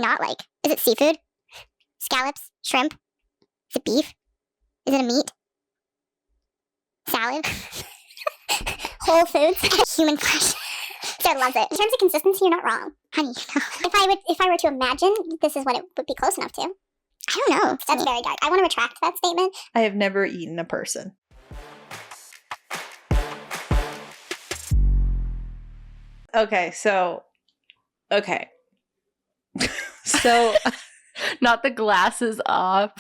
he not like? Is it seafood? Scallops? Shrimp? Is it beef? Is it a meat? Salad? Whole foods? Human flesh. Sarah loves it. In terms of consistency, you're not wrong. Honey, no. If I were to imagine, this is what it would be close enough to. I don't know. That's very dark. I want to retract that statement. I have never eaten a person. Okay, so Not the glasses off.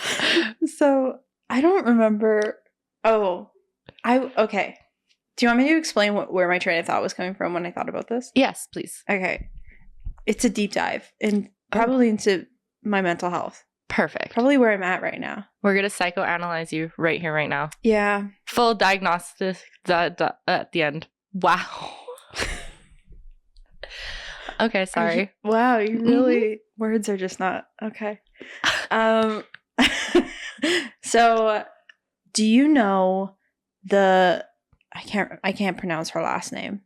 So I don't remember. Okay. Do you want me to explain where my train of thought was coming from when I thought about this? Yes, please. Okay. It's a deep dive and probably into my mental health. Perfect. Probably where I'm at right now. We're going to psychoanalyze you right here, right now. Yeah. Full diagnosis at the end. Wow. Okay, sorry. Wow, you really words are just not okay. So do you know I can't pronounce her last name.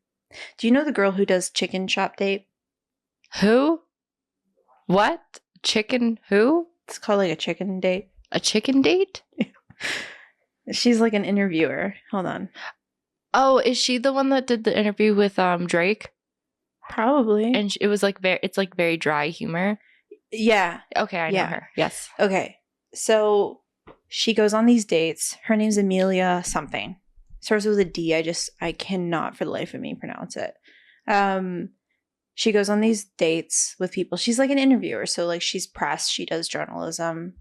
Do you know the girl who does Chicken Shop Date? Who? What? Chicken who? It's called like a chicken date. A chicken date? She's like an interviewer. Hold on. Oh, is she the one that did the interview with Drake? Probably. And it was like it's like very dry humor. Yeah. Okay, I know her. Yes. Okay. So she goes on these dates. Her name's Amelia something. Starts with a D. I cannot for the life of me pronounce it. She goes on these dates with people. She's like an interviewer. So like she's press. She does journalism.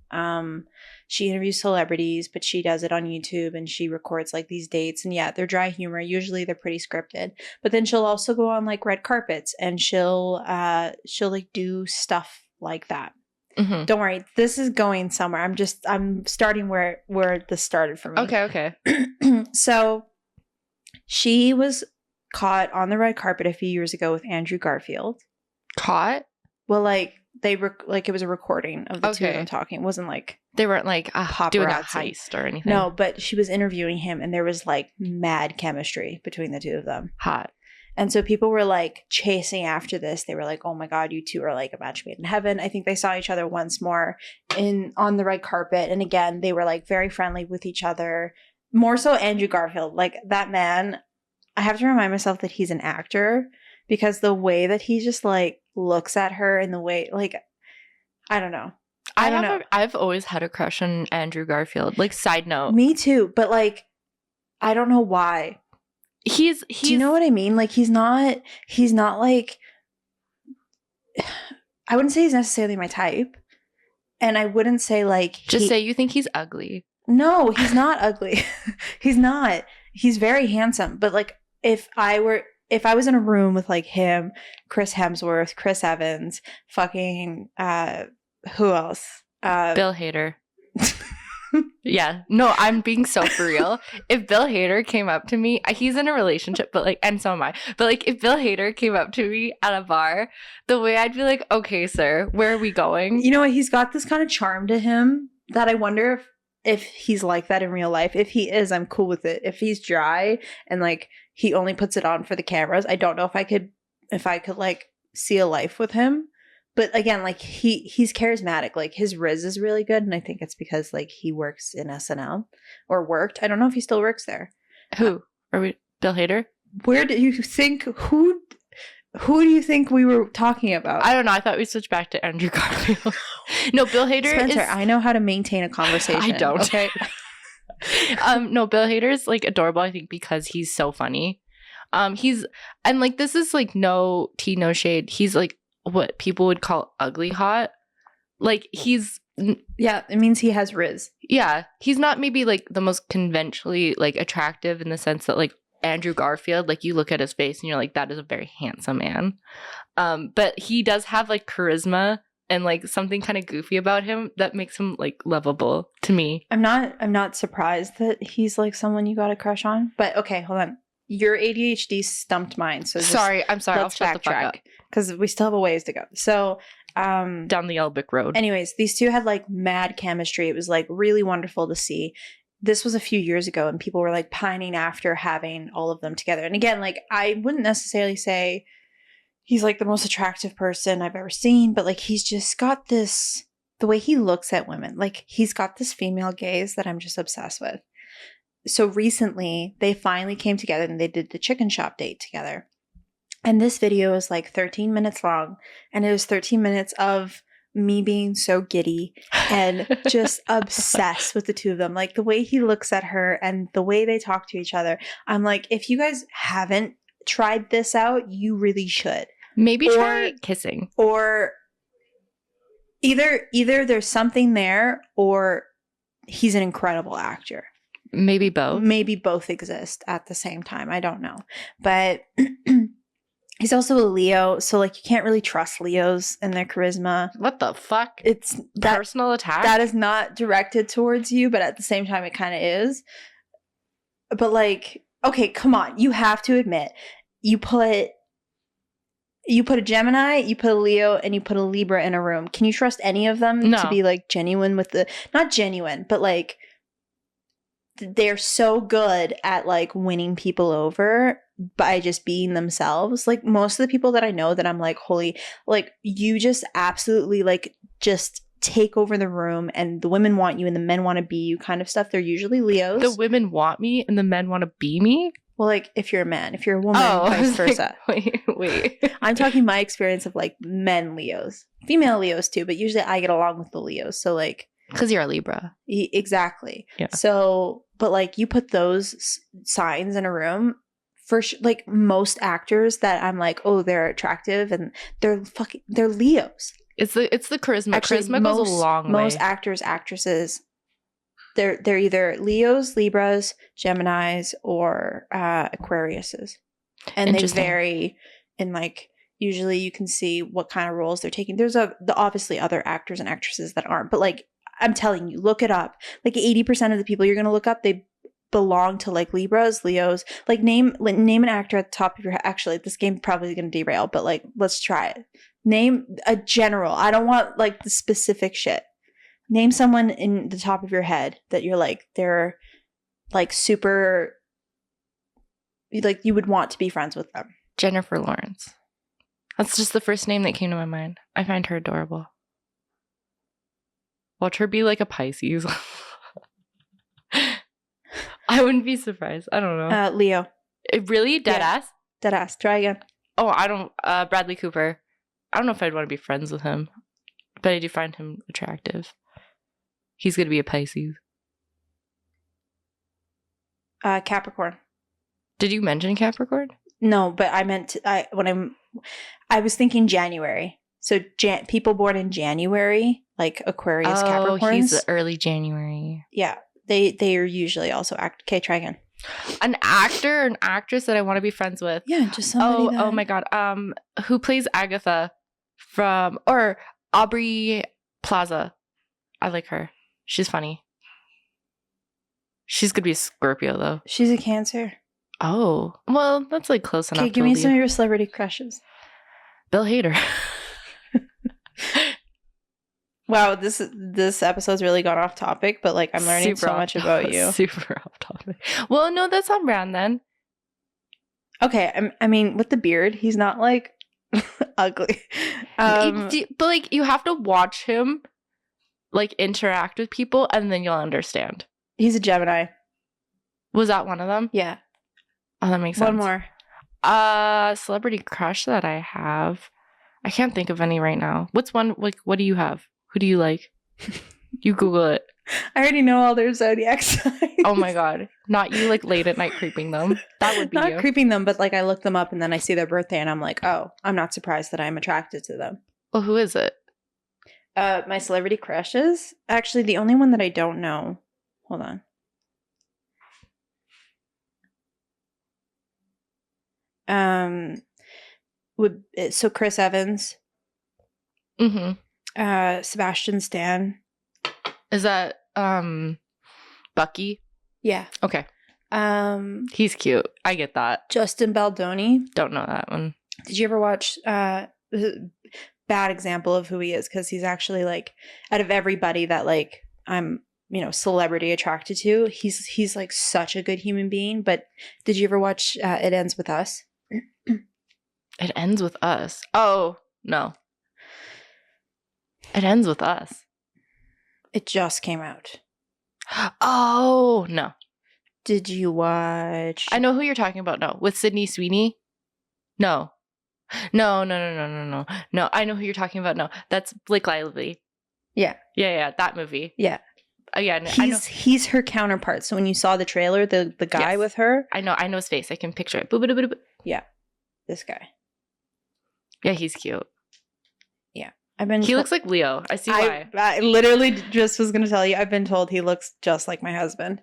She interviews celebrities, but she does it on YouTube and she records like these dates. And yeah, they're dry humor. Usually they're pretty scripted. But then she'll also go on like red carpets and she'll like do stuff like that. Mm-hmm. Don't worry. This is going somewhere. I'm starting where this started for me. Okay. So she was caught on the red carpet a few years ago with Andrew Garfield. Caught? Well, like it was a recording of the two of them talking. It wasn't like they weren't like doing a paparazzi. heist or anything. No, but she was interviewing him and there was like mad chemistry between the two of them. Hot. And so people were like chasing after this. They were like, "Oh my God, you two are like a match made in heaven." I think they saw each other once more on the red carpet. And again, they were like very friendly with each other. More so Andrew Garfield. Like that man, I have to remind myself that he's an actor because the way that he just like looks at her and the way like, I don't know. I've always had a crush on Andrew Garfield. Like side note. Me too. But like, I don't know why. Do you know what I mean? Like he's not like, I wouldn't say he's necessarily my type. And I wouldn't say like say you think he's ugly. No, he's not ugly. He's not. He's very handsome. But like if I was in a room with like him, Chris Hemsworth, Chris Evans, fucking who else? Bill Hader. Yeah. No, I'm being so for real. If Bill Hader came up to me, he's in a relationship, but like, and so am I. But like, if Bill Hader came up to me at a bar, the way I'd be like, "Okay, sir, where are we going?" You know what? He's got this kind of charm to him that I wonder if he's like that in real life. If he is, I'm cool with it. If he's dry and like he only puts it on for the cameras, I don't know if I could like see a life with him. But again, like he's charismatic. Like his riz is really good, and I think it's because like he works in SNL or worked. I don't know if he still works there. Who are we? Bill Hader? Where do you think who do you think we were talking about? I don't know. I thought we switched back to Andrew Garfield. No, Bill Hader Spencer, I know how to maintain a conversation. I don't. Okay. No, Bill Hader is like adorable. I think because he's so funny. He's and like this is like no tea, no shade. He's like what people would call ugly hot. Like he's yeah, it means he has riz. Yeah, he's not maybe like the most conventionally like attractive in the sense that like Andrew Garfield, like you look at his face and you're like, that is a very handsome man. But he does have like charisma and like something kind of goofy about him that makes him like lovable to me. I'm not surprised that he's like someone you got a crush on. But okay, hold on. Your ADHD stumped mine. So I'm sorry. I'll shut the fuck up because we still have a ways to go. So down the Elbick Road. Anyways, these two had like mad chemistry. It was like really wonderful to see. This was a few years ago and people were like pining after having all of them together. And again, like I wouldn't necessarily say he's like the most attractive person I've ever seen, but like he's just got this, the way he looks at women, like he's got this female gaze that I'm just obsessed with. So recently they finally came together and they did the chicken shop date together. And this video is like 13 minutes long, and it was 13 minutes of me being so giddy and just obsessed with the two of them. Like the way he looks at her and the way they talk to each other. I'm like, if you guys haven't tried this out, you really should. Maybe Or- try kissing. Or either there's something there, or he's an incredible actor. Maybe both. Maybe both exist at the same time. I don't know. But he's also a Leo, so like you can't really trust Leos and their charisma. What the fuck? It's that Personal attack? that is not directed towards you, but at the same time it kind of is. But like, okay, come on. You have to admit, you put a Gemini, you put a Leo, and you put a Libra in a room. Can you trust any of them No. to be like genuine with the, not genuine, but like they're so good at like winning people over by just being themselves. Like most of the people that I know that I'm like, holy, like you just absolutely like just take over the room, and the women want you and the men want to be you kind of stuff. They're usually Leos. The women want me and the men want to be me? Well, like if you're a man, if you're a woman, I vice was like, versa. wait. I'm talking my experience of like men Leos, female Leos too, but usually I get along with the Leos. So like, Because you're a Libra. exactly. Yeah. So, but like you put those signs in a room, for like most actors that I'm like, oh, they're attractive and they're Leos. It's the charisma. Actually, Charisma goes a long most way. actors, actresses, they're either Leos, Libras, Geminis, or Aquariuses, and they Interesting. vary in like. Usually, you can see what kind of roles they're taking. There's obviously other actors and actresses that aren't, but like I'm telling you, look it up. Like 80% of the people you're gonna look up, they belong to like Libras, Leos. Like name an actor at the top of your head. Actually, this game's probably gonna derail, but like let's try it. Name a general. I don't want like the specific shit. Name someone in the top of your head that you're like, they're like super, like you would want to be friends with them. Jennifer Lawrence. That's just the first name that came to my mind. I find her adorable. Watch her be like a Pisces. I wouldn't be surprised. I don't know. Leo. Really? Dead yeah. ass? Deadass. Try again. Oh, I don't. Bradley Cooper. I don't know if I'd want to be friends with him, but I do find him attractive. He's going to be a Pisces. Capricorn. Did you mention Capricorn? No, but I meant I was thinking January. So people born in January, like Aquarius, Oh, Capricorns. he's early January. Yeah, they are usually also Okay, try again. An actor or an actress that I want to be friends with. Yeah, just somebody. Oh my god. Who plays Agatha or Aubrey Plaza? I like her. She's funny. She's gonna be a Scorpio though. She's a Cancer. Oh, well, that's like close enough. Okay, give me some of your celebrity crushes. Bill Hader. Wow, this episode's really gone off topic, but like I'm learning so much about you. Super off topic. Well, no, that's on brand then. Okay, I mean, with the beard, he's not like ugly. But like, you have to watch him like interact with people, and then you'll understand. He's a Gemini. Was that one of them? Yeah. Oh, that makes sense. One more. Celebrity crush that I have. I can't think of any right now. What's one? Like, what do you have? Who do you like? You Google it. I already know all their zodiac signs. Oh my god, not you like late at night creeping them. That would be not you. creeping them, but like I look them up and then I see their birthday and I'm like, oh, I'm not surprised that I'm attracted to them. Well, who is it? My celebrity crushes. Actually, the only one that I don't know. Hold on. So Chris Evans, Mm-hmm. Sebastian Stan. Is that Bucky? Yeah. Okay, Justin he's cute. I get that. Baldoni. Don't know that one. Did you ever watch bad example of who he is, because he's actually like, out of everybody that like I'm, celebrity attracted to, he's like such a good human being. But did you ever watch It Ends With Us? It ends with us. Oh, no. It ends with us. It just came out. Oh, no. Did you watch? I know who you're talking about. No. With Sydney Sweeney? No. No. No, I know who you're talking about. No. That's Blake Lively. Yeah. Yeah. That movie. Yeah. Yeah. I know. He's her counterpart. So when you saw the trailer, the guy Yes. with her. I know his face. I can picture it. Boop. Yeah. This guy. Yeah, he's cute. He looks like Leo. I see why. I literally just was going to tell you, I've been told he looks just like my husband.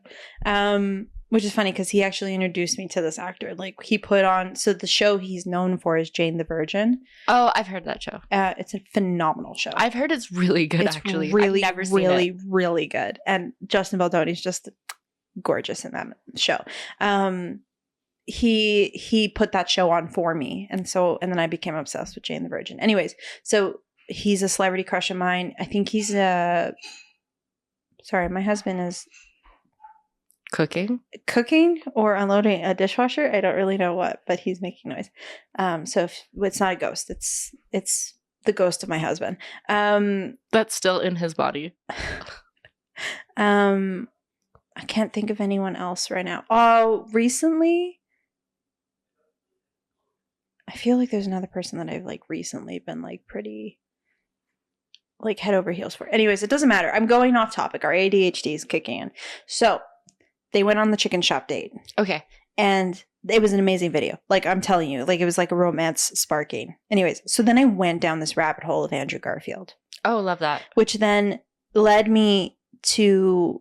Which is funny because he actually introduced me to this actor. Like he put on, so the show he's known for is Jane the Virgin. Oh, I've heard that show. It's a phenomenal show. I've heard it's really good, it's actually. Really, I've never seen it. really good. And Justin Baldoni's just gorgeous in that show. He put that show on for me. And then I became obsessed with Jane the Virgin. Anyways, so he's a celebrity crush of mine. I think he's sorry, my husband is cooking or unloading a dishwasher. I don't really know what, but he's making noise. So it's not a ghost. It's the ghost of my husband. That's still in his body. I can't think of anyone else right now. Oh, recently, I feel like there's another person that I've like recently been like pretty like head over heels for. Anyways, it doesn't matter. I'm going off topic. Our ADHD is kicking in. So they went on the chicken shop date. Okay. And it was an amazing video. Like I'm telling you, like it was like a romance sparking. Anyways, so then I went down this rabbit hole of Andrew Garfield. Oh, love that. Which then led me to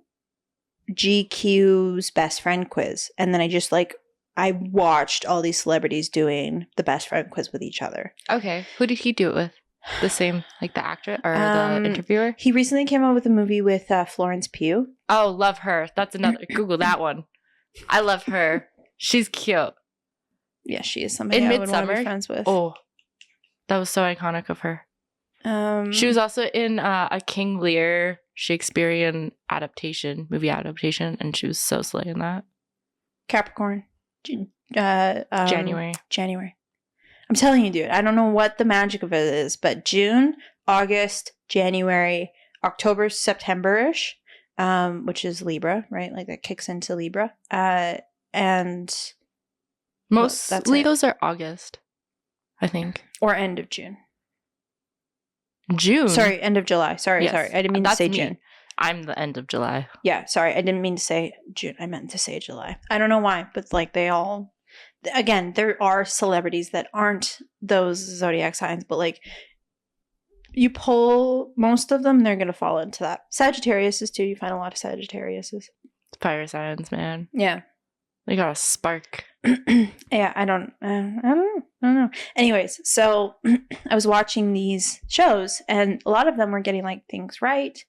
GQ's best friend quiz. And then I watched all these celebrities doing the best friend quiz with each other. Okay. Who did he do it with? The same, like the actor or the interviewer? He recently came out with a movie with Florence Pugh. Oh, love her. That's another. Google that one. I love her. She's cute. Yeah, she is somebody In I would want to be Midsommar? friends with. Oh, that was so iconic of her. She was also in a King Lear Shakespearean movie adaptation, and she was so slay in that. Capricorn. January. I'm telling you, dude, I don't know what the magic of it is, but June, August, January, October, September-ish, which is Libra, right? Like that kicks into Libra. And Most that's Leos are August, I think. Or end of June. June? Sorry, end of July. Sorry. I didn't mean to say June. I'm the end of July. Yeah, sorry. I didn't mean to say June. I meant to say July. I don't know why, but like they all... Again, there are celebrities that aren't those zodiac signs, but like you pull most of them, they're going to fall into that. Sagittarius is too. You find a lot of Sagittariuses. Fire signs, man. Yeah. They got a spark. Yeah, I don't know. Anyways, so I was watching these shows and a lot of them were getting like things right.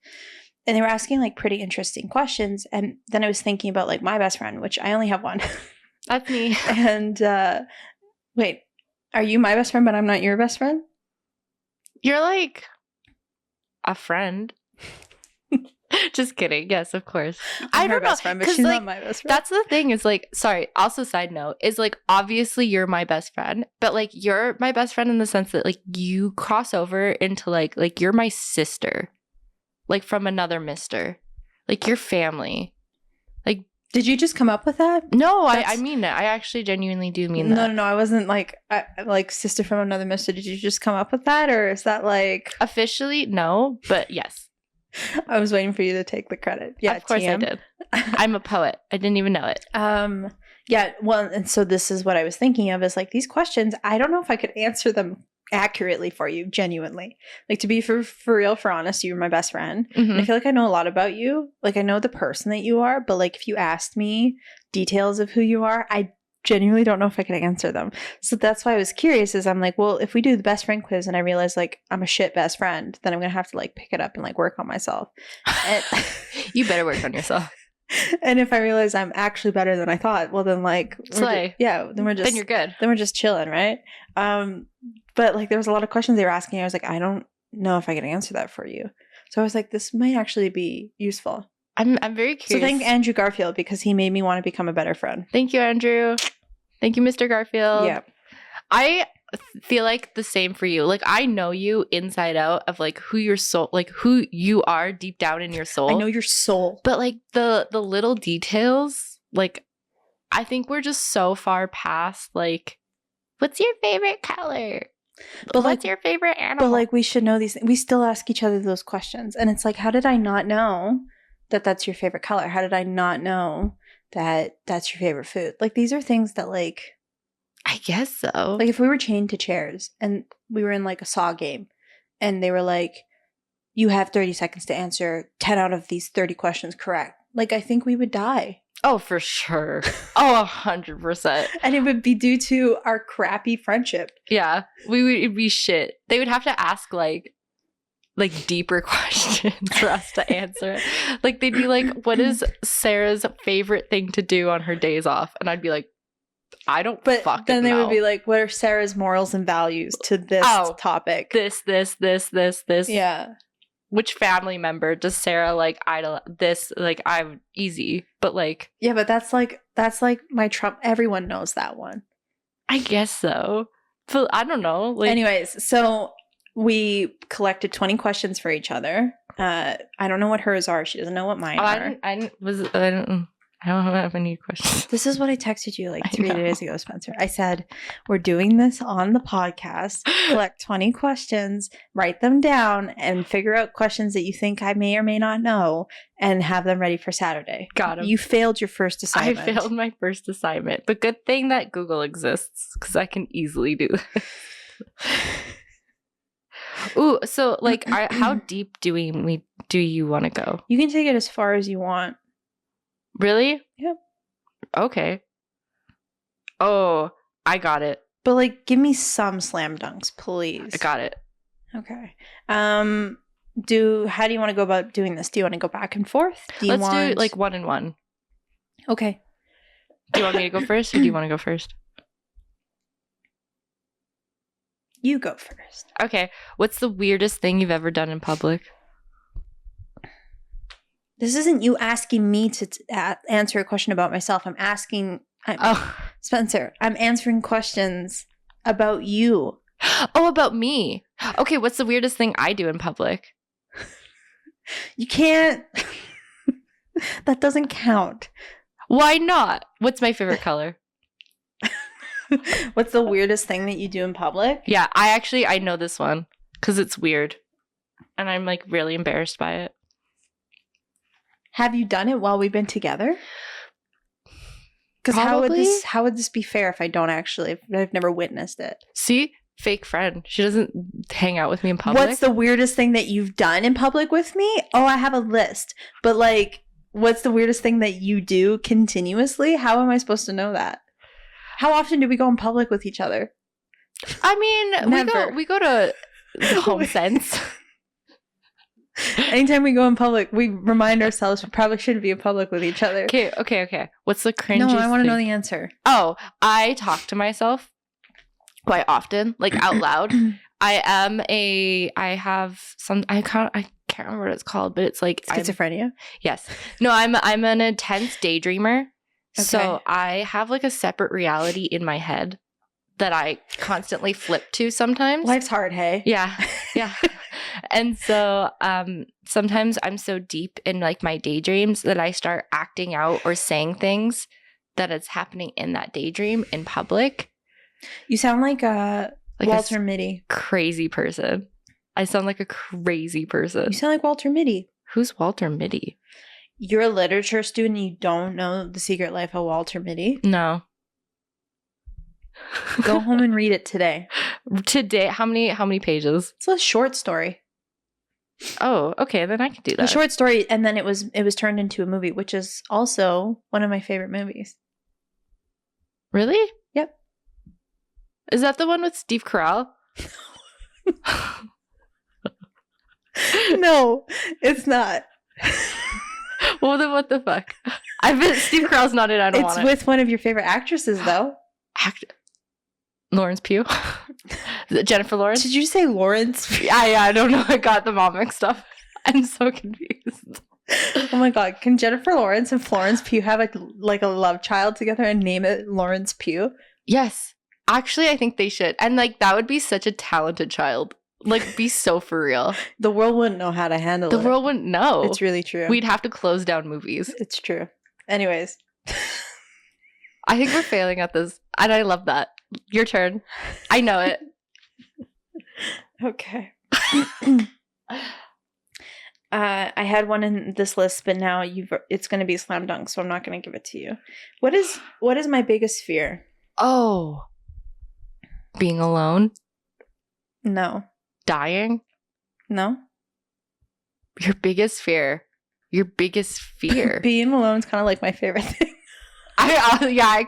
And they were asking like pretty interesting questions. And then I was thinking about like my best friend, which I only have one. That's me. And wait, are you my best friend, but I'm not your best friend? You're like a friend. Just kidding. Yes, of course. I'm her best friend, but she's not my best friend. That's the thing is like, sorry, also side note is like, obviously you're my best friend, but like you're my best friend in the sense that like you cross over into like you're my sister, like from another mister, like your family. Like, did you just come up with that? No, I mean it. I actually genuinely do mean that. No. I wasn't like sister from another mister. Did you just come up with that, or is that like officially no? But yes. I was waiting for you to take the credit. Yeah, of course TM. I did. I'm a poet. I didn't even know it. Yeah. Well, and so this is what I was thinking of is like these questions. I don't know if I could answer them accurately for you, genuinely. Like to be for real, for honest, you're my best friend. Mm-hmm. And I feel like I know a lot about you. Like I know the person that you are, but like if you asked me details of who you are, I genuinely don't know if I could answer them. So that's why I was curious is I'm like, well, if we do the best friend quiz and I realize like I'm a shit best friend, then I'm going to have to like pick it up and like work on myself. And you better work on yourself. And if I realize I'm actually better than I thought, well then like slay. Then you're good. Then we're just chilling, right? But like there was a lot of questions they were asking. I was like, I don't know if I can answer that for you. So I was like, this might actually be useful. I'm very curious. So thank Andrew Garfield because he made me want to become a better friend. Thank you, Andrew. Thank you, Mr. Garfield. Yeah. feel like the same for you. Like I know you inside out of like who your soul, like who you are deep down in your soul. I know your soul. But like the little details, like I think we're just so far past like, what's your favorite color? But What's like, your favorite animal? but like we should know these things. We still ask each other those questions. And it's like, how did I not know that that's your favorite color? How did I not know that that's your favorite food? Like these are things that like I guess so. if we were chained to chairs and we were in like a Saw game and they were like, you have 30 seconds to answer 10 out of these 30 questions correct. Like I think we would die. Oh, for sure. Oh, 100%. And it would be due to our crappy friendship. Yeah, we would be shit. They would have to ask like deeper questions for us to answer. Like they'd be like, "What is Sarah's favorite thing to do on her days off?" And I'd be like, "I don't." But fucking then they know. would be like, what are Sarah's morals and values to this topic? This. Yeah. Which family member does Sarah like idol? This like I'm easy, but like Yeah, but that's like my Trump. Everyone knows that one. I guess so. But I don't know. Like, Anyways, so we collected 20 questions for each other. I don't know what hers are. She doesn't know what mine are. I don't have any questions. This is what I texted you like I 3 know. days ago, Spencer. I said, we're doing this on the podcast. Collect 20 questions, write them down, and figure out questions that you think I may or may not know, and have them ready for Saturday. Got him. You failed your first assignment. I failed my first assignment, but good thing that Google exists because I can easily do this. Ooh, so like, how deep do you want to go? You can take it as far as you want. Really? Yep. Okay. Oh, I got it. But like, give me some slam dunks, please. I got it. Okay. How do you want to go about doing this? Do you want to go back and forth? Let's do it like 1 and 1. Okay. Do you want me to go first, or do you want to go first? You go first. Okay. What's the weirdest thing you've ever done in public? This isn't you asking me to answer a question about myself. Spencer, I'm answering questions about you. Oh, about me. Okay, what's the weirdest thing I do in public? You can't. That doesn't count. Why not? What's my favorite color? What's the weirdest thing that you do in public? Yeah, I know this one because it's weird. And I'm like really embarrassed by it. Have you done it while we've been together? Because Probably. how would this be fair if I don't actually? If I've never witnessed it. See? Fake friend. She doesn't hang out with me in public. What's the weirdest thing that you've done in public with me? Oh, I have a list. But like, what's the weirdest thing that you do continuously? How am I supposed to know that? How often do we go in public with each other? I mean, Never. we go to Home Sense. Anytime we go in public, we remind ourselves we probably shouldn't be in public with each other. Okay. What's the cringiest No, I want to know thing? the answer. Oh, I talk to myself quite often, like out loud. I can't remember what it's called, but it's like Schizophrenia? yes. No, I'm an intense daydreamer. So Okay. I have like a separate reality in my head that I constantly flip to sometimes. Life's hard, hey? Yeah. And so sometimes I'm so deep in like my daydreams that I start acting out or saying things that is happening in that daydream in public. You sound like Walter Mitty. Crazy person. I sound like a crazy person. You sound like Walter Mitty. Who's Walter Mitty? You're a literature student and you don't know The Secret Life of Walter Mitty? No. Go home and read it today. Today, how many pages? It's a short story. Oh, okay, then I can do A that. short story, and then it was turned into a movie, which is also one of my favorite movies. Really? Yep. Is that the one with Steve Carell? No, it's not. Well, then what the fuck? I bet Steve Carell's not in. I don't It's want with one of your favorite actresses, though. Lawrence Pugh. Is it Jennifer Lawrence? Did you say Lawrence? Yeah, I don't know. I got them all mixed up. I'm so confused. Oh my god! Can Jennifer Lawrence and Florence Pugh have like a love child together and name it Lawrence Pugh? Yes. Actually, I think they should. And like that would be such a talented child. Like be so for real. The world wouldn't know how to handle The it. world wouldn't know. It's really true. We'd have to close down movies. It's true. Anyways. I think we're failing at this. And I love that. Your turn. I know it. Okay. I had one in this list, but now it's going to be slam dunk, so I'm not going to give it to you. What is my biggest fear? Oh. Being alone? No. Dying? No. Your biggest fear. Your biggest fear. Being alone is kind of like my favorite thing. I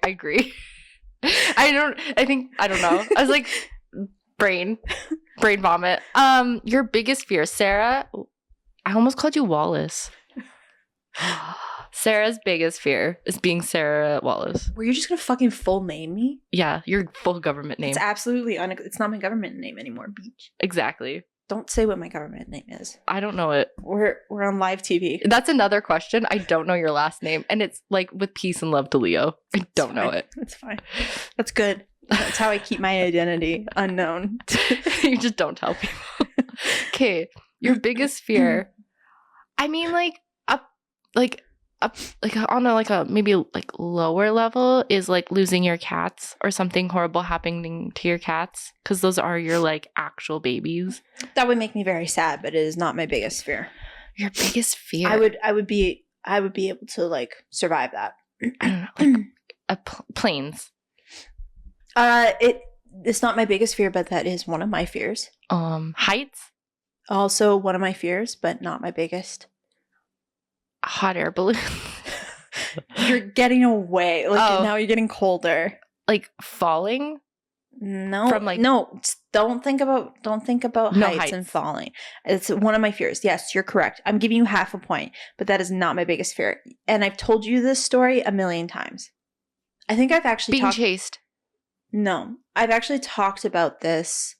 agree. I don't know. I was like brain vomit. Your biggest fear, Sarah. I almost called you Wallace. Sarah's biggest fear is being Sarah Wallace. Were you just gonna fucking full name me? Yeah, your full government name. It's absolutely it's not my government name anymore, Beach. Exactly. Don't say what my government name is. I don't know it. We're on live TV. That's another question. I don't know your last name, and it's like with peace and love to Leo. I don't know it. It's fine. That's good. That's how I keep my identity unknown. You just don't tell people. Okay, your biggest fear. I mean, on a maybe like lower level is like losing your cats or something horrible happening to your cats, because those are your like actual babies. That would make me very sad, but it is not my biggest fear. Your biggest fear. I would be able to like survive that. I don't know, like planes. It's not my biggest fear, but that is one of my fears. Heights. Also one of my fears, but not my biggest. Hot air balloon. You're getting away. Like now you're getting colder. Like falling? No. From like don't think about heights and falling. It's one of my fears. Yes, you're correct. I'm giving you half a point, but that is not my biggest fear. And I've told you this story a million times. I think I've actually being chased. No, I've actually talked about this.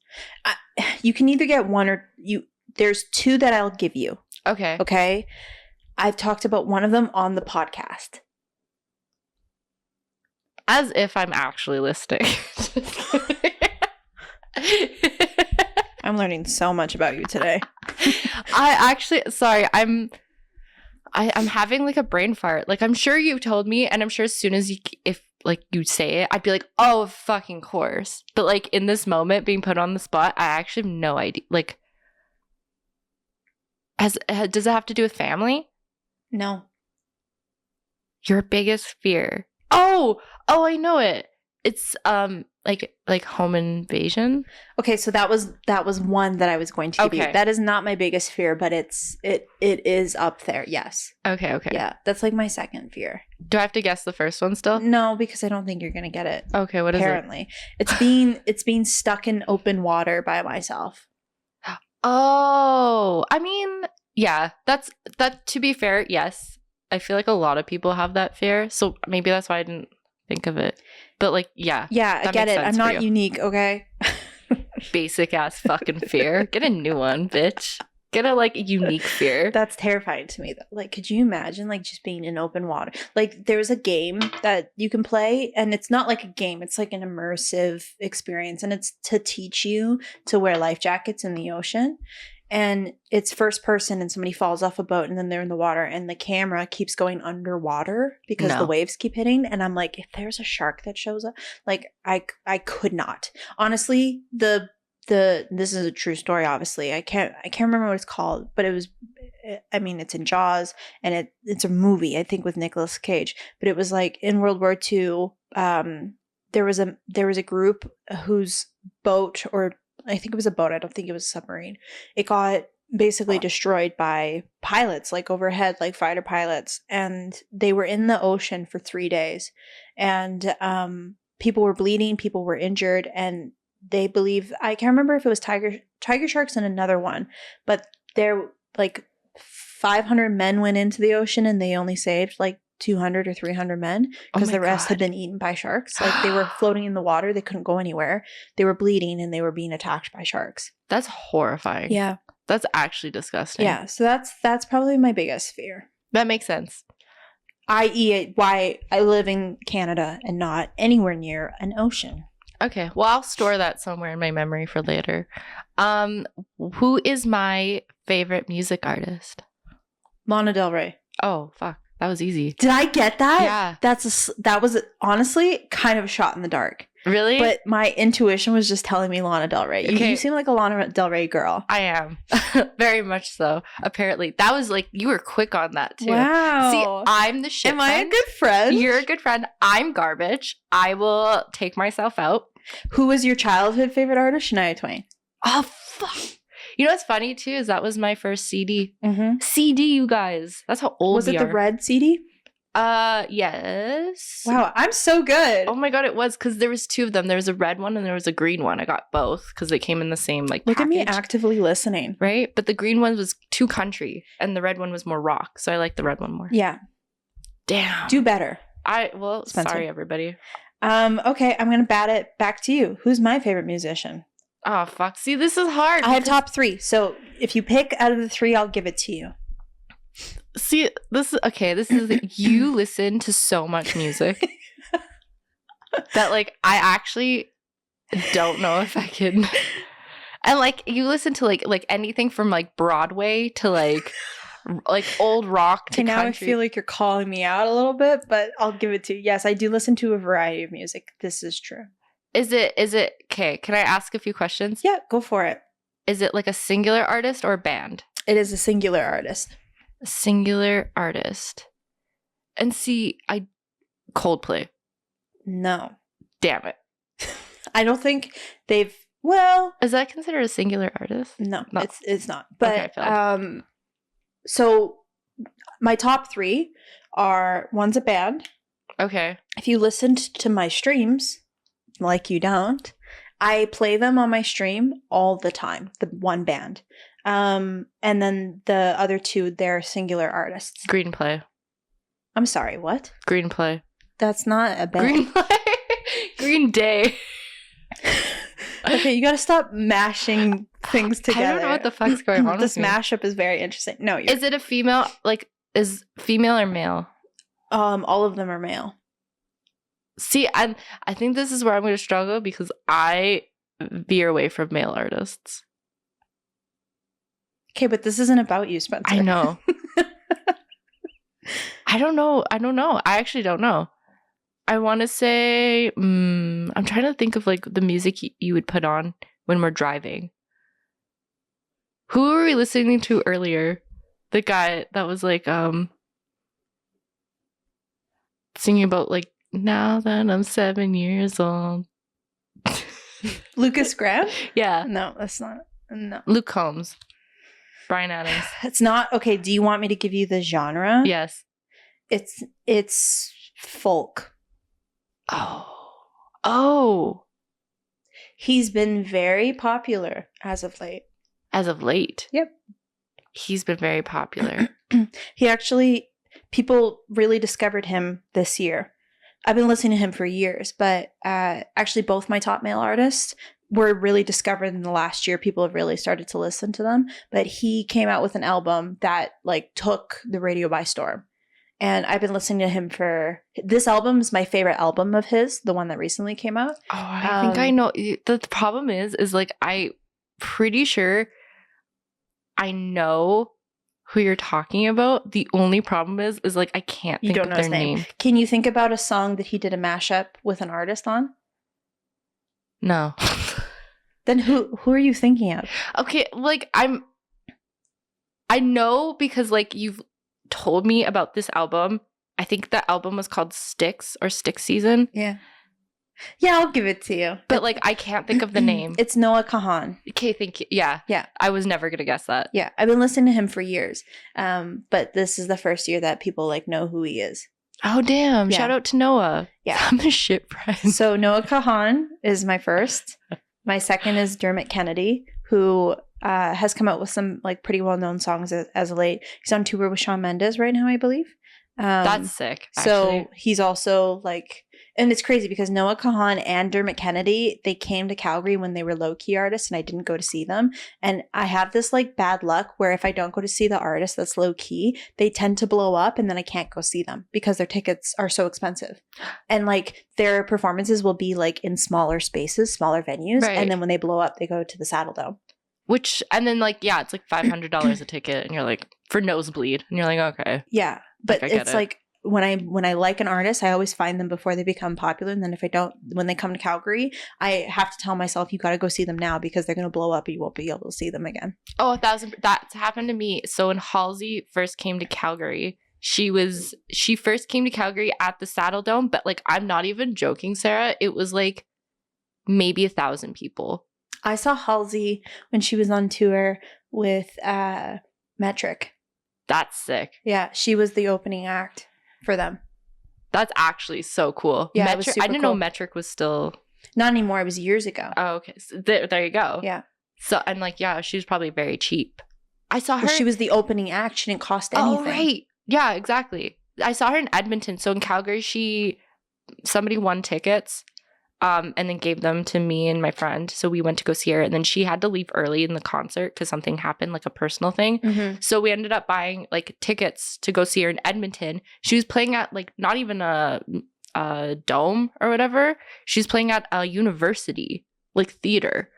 You can either get one or there's two that I'll give you. Okay. Okay. I've talked about one of them on the podcast. As if I'm actually listening. I'm learning so much about you today. I'm having like a brain fart. Like I'm sure you've told me, and I'm sure as soon as if you say it, I'd be like, oh, of fucking course. But like in this moment, being put on the spot, I actually have no idea. Like, does it have to do with family? No. Your biggest fear. Oh, I know it. It's like home invasion. Okay, so that was one that I was going to give you. That is not my biggest fear, but it is up there. Yes. Okay. Yeah, that's like my second fear. Do I have to guess the first one still? No, because I don't think you're gonna get it. Okay, what is it? Apparently, it's being stuck in open water by myself. Oh, I mean, yeah, that. To be fair, yes, I feel like a lot of people have that fear, so maybe that's why I didn't think of it. But like, yeah, I get it. I'm not unique, okay? Basic ass fucking fear. Get a new one, bitch. Get a unique fear. That's terrifying to me though. Like, could you imagine just being in open water? Like, there's a game that you can play, and it's not like a game. It's like an immersive experience, and it's to teach you to wear life jackets in the ocean. And it's first person, and somebody falls off a boat, and then they're in the water, and the camera keeps going underwater because the waves keep hitting. And I'm like, if there's a shark that shows up, I could not. Honestly, this is a true story. Obviously, I can't remember what it's called, but it's in Jaws, and it's a movie, I think, with Nicolas Cage. But it was like in World War II. There was a group whose boat, or I think it was a boat. I don't think it was a submarine. It got basically destroyed by pilots, overhead, fighter pilots. And they were in the ocean for 3 days. And people were bleeding. People were injured. And they believe, I can't remember if it was tiger sharks and another one. But there, 500 men went into the ocean, and they only saved 200 or 300 men because the rest had been eaten by sharks. They were floating in the water. They couldn't go anywhere. They were bleeding, and they were being attacked by sharks. That's horrifying. Yeah. That's actually disgusting. Yeah. So that's probably my biggest fear. That makes sense. I.e. why I live in Canada and not anywhere near an ocean. Okay, well, I'll store that somewhere in my memory for later. Who is my favorite music artist? Lana Del Rey. Oh, fuck. That was easy. Did I get that? Yeah. That was honestly kind of a shot in the dark. Really? But my intuition was just telling me Lana Del Rey. Okay. You seem like a Lana Del Rey girl. I am. Very much so, apparently. That was like, you were quick on that too. Wow. See, I'm the shit Am I a friend. good friend? You're a good friend. I'm garbage. I will take myself out. Who was your childhood favorite artist? Shania Twain. Oh, fuck. You know what's funny too is that was my first CD. Mm-hmm. CD, you guys. That's how old Was we it the are. red CD? Yes. Wow, I'm so good. Oh my god, it was because there was two of them. There was a red one and there was a green one. I got both because they came in the same like Look at me package, actively listening. right? But the green one was too country and the red one was more rock. So I like the red one more. Yeah, Damn. do better. Sorry everybody. Okay, I'm gonna bat it back to you. Who's my favorite musician? Oh fuck. See, this is hard. I have because- top 3. So if you pick out of the 3, I'll give it to you. See, this is you listen to so much music that like I actually don't know if I can. And like you listen to like anything from like Broadway to like old rock to Okay, now country. I feel like you're calling me out a little bit, but I'll give it to you. Yes, I do listen to a variety of music. This is true. Is it okay? Can I ask a few questions? Yeah, go for it. Is it like a singular artist or a band? It is a singular artist. A singular artist. And see, Coldplay. No. Damn it. I don't think they've, well, Is that considered a singular artist? no, No. it's not. Okay, But so my top 3 are, one's a band. Okay. If you listened to my streams, like you don't, I play them on my stream all the time, the one band. And then the other 2, they're singular artists. Green Play. I'm sorry, what? Green Play. That's not a band. Green Play. Green Day. Okay, you gotta stop mashing things together. I don't know what the fuck's going on. This with me. mashup is very interesting. No, you're, Is it a female? Like, is female or male? all of them are male. See, I think this is where I'm going to struggle because I veer away from male artists. Okay, but this isn't about you, Spencer. I know. I don't know. I actually don't know. I want to say, I'm trying to think of like the music you would put on when we're driving. Who were we listening to earlier? The guy that was like, singing about like, now that I'm 7 years old. Lucas Graham? Yeah. No, that's not. No. Luke Combs. Brian Adams. It's not. Okay, do you want me to give you the genre? Yes. It's folk. Oh. He's been very popular as of late. As of late. Yep. He's been very popular. He actually, people really discovered him this year. I've been listening to him for years, but actually both my top male artists were really discovered in the last year. People have really started to listen to them, but he came out with an album that like took the radio by storm. And I've been listening to him for, this album is my favorite album of his, the one that recently came out. Oh, I think I know. The problem is like, I'm pretty sure I know who you're talking about. The only problem is like, I can't You think don't of know his their name. name. Can you think about a song that he did a mashup with an artist on? No. Then who are you thinking of? Okay, like I know because like you've told me about this album. I think the album was called Sticks or Stick Season. Yeah. Yeah, I'll give it to you. But like I can't think of the name. It's Noah Kahan. Okay, thank you. Yeah. Yeah. I was never gonna guess that. Yeah, I've been listening to him for years. But this is the first year that people like know who he is. Oh damn. Yeah. Shout out to Noah. Yeah. I'm a shit friend. So Noah Kahan is my first. My second is Dermot Kennedy, who has come out with some like pretty well-known songs as of late. He's on tour with Shawn Mendes right now, I believe. That's sick. So Actually. he's also like, And it's crazy because Noah Kahan and Dermot Kennedy, they came to Calgary when they were low-key artists and I didn't go to see them. And I have this like bad luck where if I don't go to see the artist that's low-key, they tend to blow up and then I can't go see them because their tickets are so expensive. And like their performances will be like in smaller spaces, smaller venues. Right. And then when they blow up, they go to the Saddle Dome. Which, and then like, yeah, it's like $500 a ticket and you're like, for nosebleed. And you're like, okay. Yeah. But Like, I get it's it. like when I like an artist, I always find them before they become popular. And then if I don't, when they come to Calgary, I have to tell myself, you got to go see them now because they're going to blow up and you won't be able to see them again. Oh, 1,000. That's happened to me. So when Halsey first came to Calgary, she first came to Calgary at the Saddle Dome, but like, I'm not even joking, Sarah. It was like maybe 1,000 people. I saw Halsey when she was on tour with Metric. That's sick. Yeah, she was the opening act for them. That's actually so cool. Yeah, it was super I didn't cool. know Metric was still. Not anymore. It was years ago. Oh, okay. So there you go. Yeah. So, and like, yeah, she was probably very cheap. I saw her. Well, she was the opening act. She didn't cost anything. Oh, right. Yeah, exactly. I saw her in Edmonton. So in Calgary, somebody won tickets and then gave them to me and my friend. So we went to go see her. And then she had to leave early in the concert because something happened, like a personal thing. Mm-hmm. So we ended up buying like tickets to go see her in Edmonton. She was playing at like not even a dome or whatever. She's playing at a university, like theater.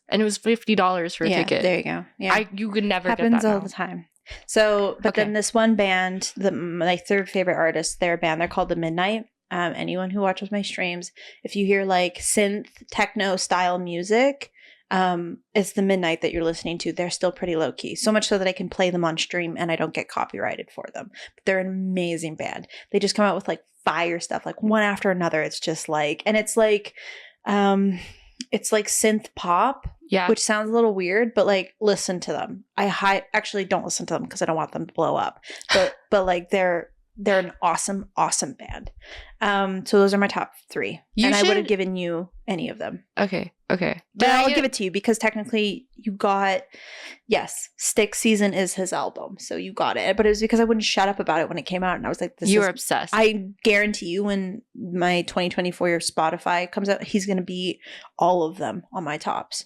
And it was $50 for a ticket. There you go. Yeah. You could never Happens get that all now. the time. So, but Okay. then this one band, my third favorite artist, their band, they're called The Midnight. Anyone who watches my streams, if you hear like synth techno style music, it's The Midnight that you're listening to. They're still pretty low key, so much so that I can play them on stream and I don't get copyrighted for them. But they're an amazing band. They just come out with like fire stuff, like one after another. It's just like, and it's like synth pop. Yeah. Which sounds a little weird, but like listen to them. Actually don't listen to them because I don't want them to blow up. But like they're an awesome band. So those are my top 3. I would have given you any of them. Okay. But I'll give it to you because technically you got, yes, Stick Season is his album. So you got it. But it was because I wouldn't shut up about it when it came out. And I was like, You were obsessed. I guarantee you when my 2024 year Spotify comes out, he's going to be all of them on my tops.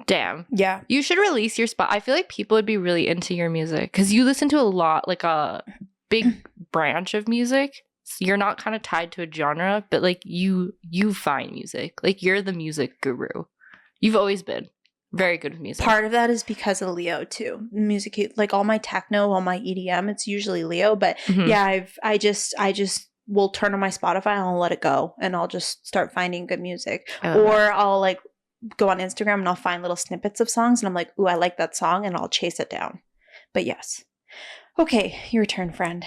Damn. Yeah. You should release your spot. I feel like people would be really into your music because you listen to a lot, like a big branch of music. So you're not kind of tied to a genre, but like you find music. Like you're the music guru. You've always been very good with music. Part of that is because of Leo too. Music, like all my techno, all my EDM, it's usually Leo. But Mhm. yeah, I just will turn on my Spotify and I'll let it go, and I'll just start finding good music, or I'll like go on Instagram and I'll find little snippets of songs, and I'm like, ooh, I like that song, and I'll chase it down. But yes, okay, your turn, friend.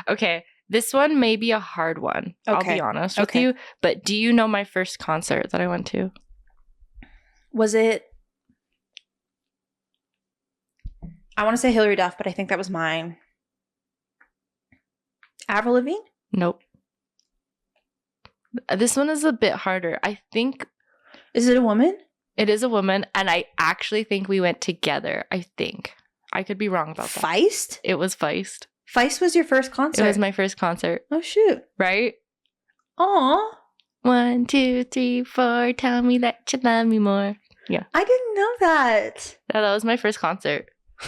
Okay, this one may be a hard one. I'll Okay. be honest with Okay. you. But do you know my first concert that I went to? Was it? I want to say Hilary Duff, but I think that was mine. Avril Lavigne? Nope. This one is a bit harder. I think Is it a woman? it is a woman, and I actually think we went together. I think. I could be wrong about that. Feist? It was Feist. Feist was your first concert. It was my first concert, Oh shoot. right? Aw. 1, 2, 3, 4. Tell me that you love me more. I didn't know that. Yeah, that was my first concert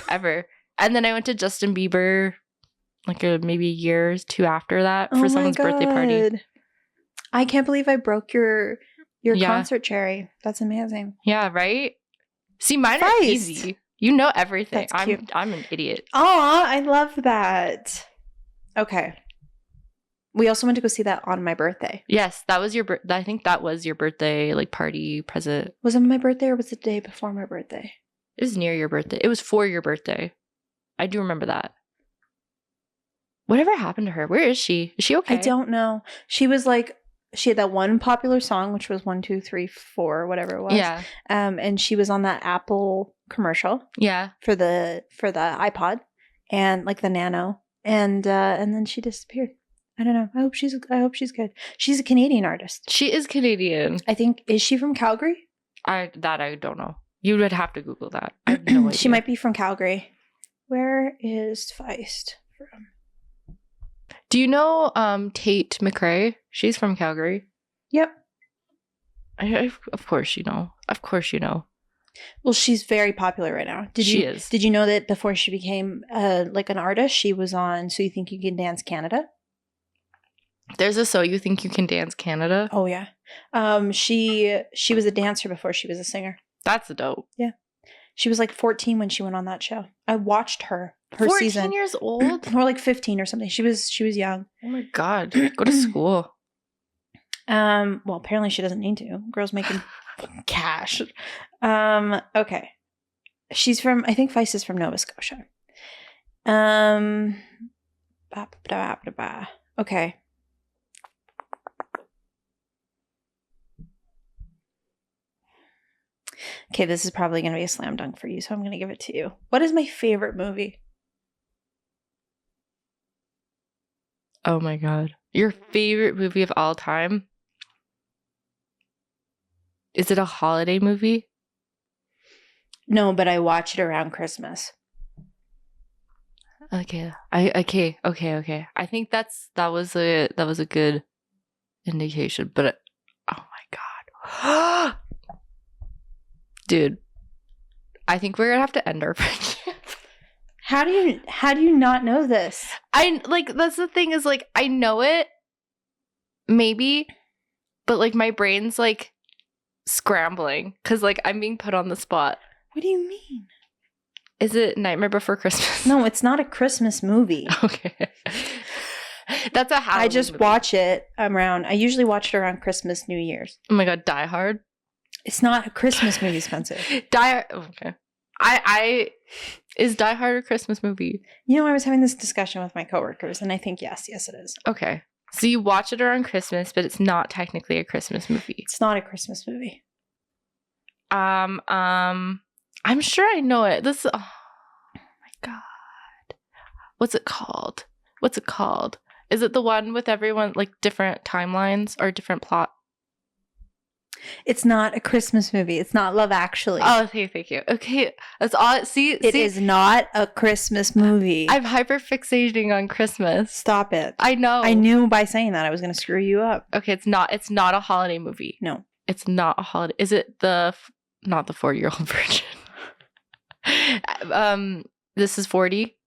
ever. And then I went to Justin Bieber, like maybe a year or 2 after that for someone's birthday party. God. I can't believe I broke your Yeah. concert cherry. That's amazing. Yeah, right. See, mine are Feist. easy. You know everything. That's cute. I'm an idiot. Aw, I love that. Okay. We also went to go see that on my birthday. Yes, that was your. I think that was your birthday, like party present. Was it my birthday or was it the day before my birthday? It was near your birthday. It was for your birthday. I do remember that. Whatever happened to her? Where is she? Is she okay? I don't know. She was like, she had that one popular song, which was 1, 2, 3, 4, whatever it was. Yeah. And she was on that Apple commercial Yeah. for the iPod and like the Nano, and then she disappeared. I don't know. I hope she's good. She's a Canadian artist. She is Canadian. I think, is she from Calgary? I don't know. You would have to Google that. I have no idea. She might be from Calgary. Where is Feist from? Do you know Tate McRae? She's from Calgary. Yep. Of course you know. Of course you know. Well, she's very popular right now. She is. Did you know that before she became like an artist, she was on So You Think You Can Dance Canada? There's a So You Think You Can Dance Canada. Oh yeah. She was a dancer before she was a singer. That's dope. She was like 14 when she went on that show. I watched her 14 season. years old? Or like 15 or something. She was young. Oh my god. Go to school. Well, apparently she doesn't need to. Girl's making cash. Okay. I think Feist is from Nova Scotia. Okay. Okay, this is probably going to be a slam dunk for you, so I'm going to give it to you. What is my favorite movie? Oh my god. Your favorite movie of all time? Is it a holiday movie? No, but I watch it around Christmas. Okay. Okay. I think that was a good indication, but oh my god. Dude, I think we're gonna have to end our friendship. How do you not know this? That's the thing is like I know it, maybe, but like my brain's like scrambling because like I'm being put on the spot. What do you mean? Is it Nightmare Before Christmas? No, it's not a Christmas movie. Okay. That's a Halloween I just movie. watch it around. I usually watch it around Christmas, New Year's. Oh my god, Die Hard. It's not a Christmas movie, Spencer. Okay. Is Die Hard a Christmas movie? You know, I was having this discussion with my coworkers, and I think yes, it is. Okay. So you watch it around Christmas, but it's not technically a Christmas movie. It's not a Christmas movie. I'm sure I know it. Oh my god. What's it called? Is it the one with everyone like different timelines or different plot? It's not a Christmas movie. It's not Love Actually. Oh, okay, thank you. Okay, that's all. It is not a Christmas movie. I'm hyper-fixating on Christmas. Stop it. I know. I knew by saying that I was going to screw you up. Okay, it's not a holiday movie. No. It's not a holiday. Is it not the 40-year-old virgin? This is 40.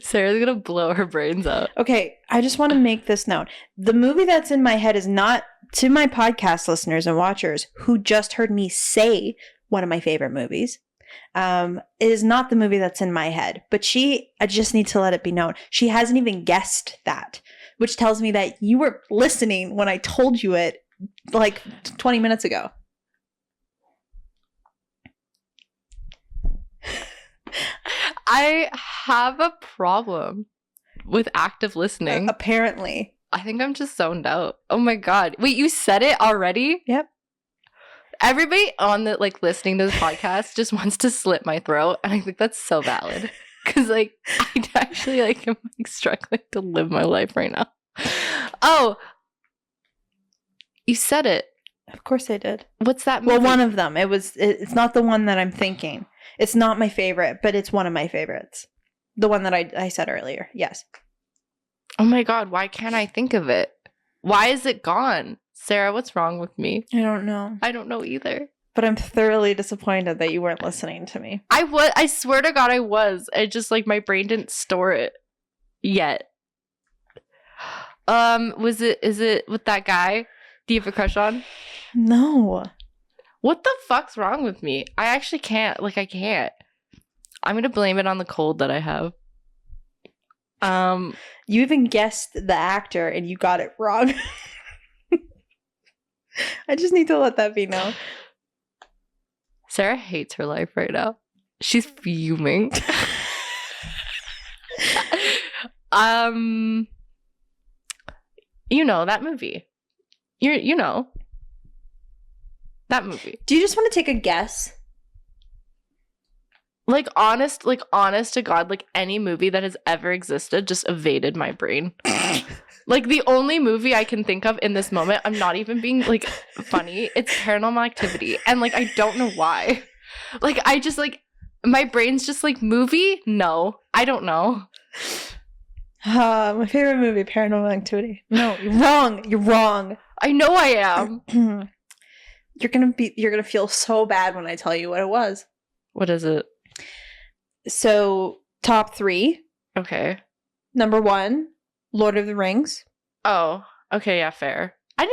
Sarah's gonna blow her brains out. Okay, I just want to make this known. The movie that's in my head is not, to my podcast listeners and watchers who just heard me say one of my favorite movies, it is not the movie that's in my head. But I just need to let it be known, she hasn't even guessed that, which tells me that you were listening when I told you it like 20 minutes ago. I have a problem with active listening. Apparently. I think I'm just zoned out. Oh my god. Wait, you said it already? Yep. Everybody on the listening to this podcast just wants to slit my throat, and I think that's so valid. Cause I actually am struggling to live my life right now. Oh. You said it. Of course I did. What's that movie? Well, one of them. It's not the one that I'm thinking. It's not my favorite, but it's one of my favorites. The one that I said earlier. Yes. Oh my god, why can't I think of it? Why is it gone? Sarah, what's wrong with me? I don't know. I don't know either. But I'm thoroughly disappointed that you weren't listening to me. I swear to god I was. I just my brain didn't store it yet. Is it with that guy? Do you have a crush on? No. What the fuck's wrong with me? I actually can't. I can't. I'm gonna blame it on the cold that I have. You even guessed the actor and you got it wrong. I just need to let that be known. Sarah hates her life right now. She's fuming. You know that movie. You know that movie. Do you just want to take a guess? Honest to God, any movie that has ever existed just evaded my brain. The only movie I can think of in this moment, I'm not even being funny, it's Paranormal Activity. And I don't know why. I just My brain's just like, movie? No, I don't know. My favorite movie, Paranormal Activity. No, you're wrong. You're wrong. I know I am. You're gonna feel so bad when I tell you what it was. What is it? So, top 3. Okay. Number 1, Lord of the Rings. Oh, okay, yeah, fair. I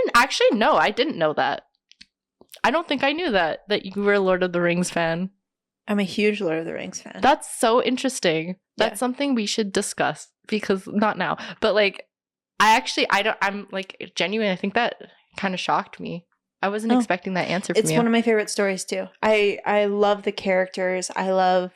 didn't know that. I don't think I knew that you were a Lord of the Rings fan. I'm a huge Lord of the Rings fan. That's so interesting. That's Yeah. something we should discuss, because not now, but like I'm like genuine. I think that kind of shocked me. I wasn't Oh. expecting that answer from It's you. one of my favorite stories too. I love the characters. I love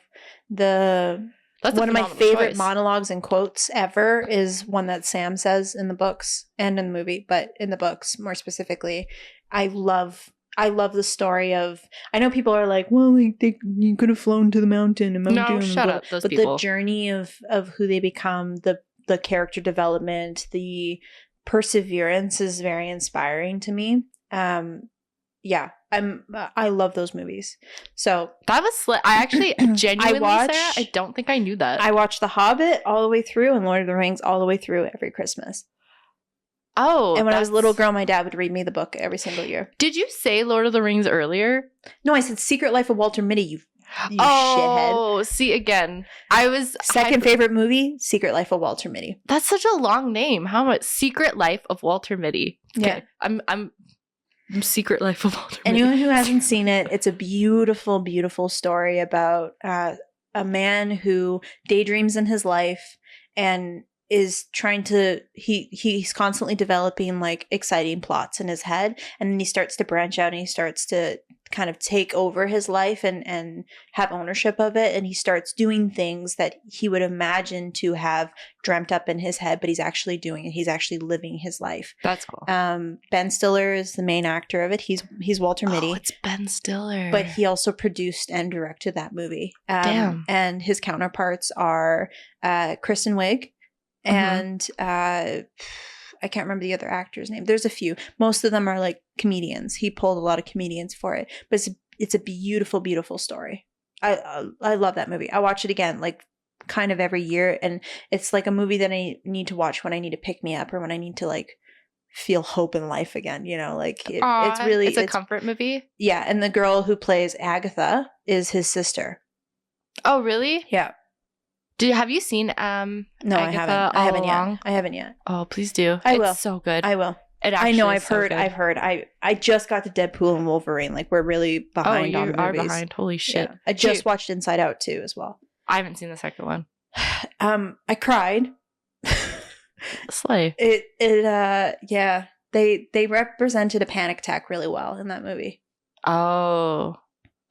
the That's a one of my phenomenal favorite choice. monologues and quotes ever is one that Sam says in the books and in the movie, but in the books more specifically. I love the story of. I know people are like, well, like you could have flown to the mountain and Mount No, Doom, shut but, up, those but people. the journey of who they become, the character development, the perseverance is very inspiring to me. Yeah, I love those movies. So That was I actually genuinely, watch- Sarah, I don't think I knew that. I watch The Hobbit all the way through and Lord of the Rings all the way through every Christmas. and And when I was a little girl, my dad would read me the book every single year. Did you say Lord of the Rings earlier? No, I said Secret Life of Walter Mitty, you shithead. Oh, see, again, Second favorite movie, Secret Life of Walter Mitty. That's such a long name. How much? Secret Life of Walter Mitty. Yeah. I'm Secret Life of Walter Mitty. Anyone who hasn't seen it, it's a beautiful, beautiful story about a man who daydreams in his life and is trying to he's constantly developing like exciting plots in his head, and then he starts to branch out and he starts to kind of take over his life and have ownership of it, and he starts doing things that he would imagine to have dreamt up in his head, but he's actually doing it. He's actually living his life. That's cool. Ben Stiller is the main actor of it. He's Walter Mitty. Oh, it's Ben Stiller. But he also produced and directed that movie. Damn. And his counterparts are Kristen Wiig and I can't remember the other actor's name. There's a few. Most of them are like comedians. He pulled a lot of comedians for it. But it's a beautiful, beautiful story. I love that movie. I watch it again like kind of every year. And it's like a movie that I need to watch when I need to pick me up or when I need to like feel hope in life again, you know, like it's really it's a comfort movie. Yeah, and the girl who plays Agatha is his sister. Oh, really? Yeah. Have you seen No, Agatha I haven't. I All haven't Along? yet. I haven't yet. Oh, please do. I It's will. so good. I will. It I actually know. is I've so heard. good. I've heard. I just got to Deadpool and Wolverine. Like we're really behind you on are movies. behind. Holy shit. Yeah. I just Shoot. watched Inside Out too as well. I haven't seen the second one. I cried. Slay. Yeah. They represented a panic attack really well in that movie. Oh.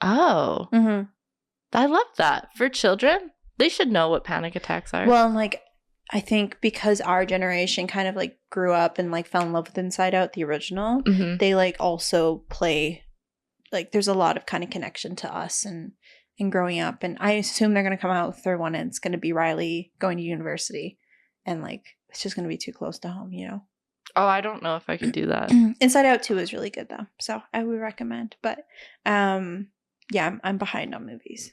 Mm-hmm. I love that. For children, they should know what panic attacks are. Well, and like I think because our generation kind of like grew up and like fell in love with Inside Out, the original, Mhm. they like also play like there's a lot of kind of connection to us and growing up. And I assume they're gonna come out with their one and it's gonna be Riley going to university and like it's just gonna be too close to home, you know. Oh, I don't know if I could do that. Inside Out 2 is really good though. So I would recommend. But yeah, I'm behind on movies.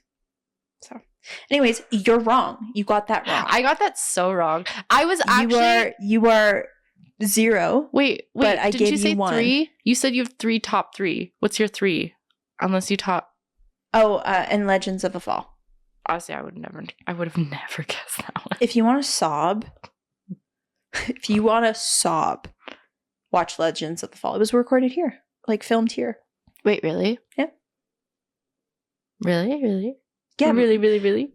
So anyways, you're wrong. You got that wrong. I got that so wrong. I was actually you are 0. wait. but I did gave you say you 1. 3? You said you have 3 top 3. What's your 3? Unless you top. Oh, and Legends of the Fall. Honestly, I would have never guessed that one. If you want to sob, watch Legends of the Fall. It was recorded here, like filmed here. Wait, really? Yeah. Really? Yeah, Really?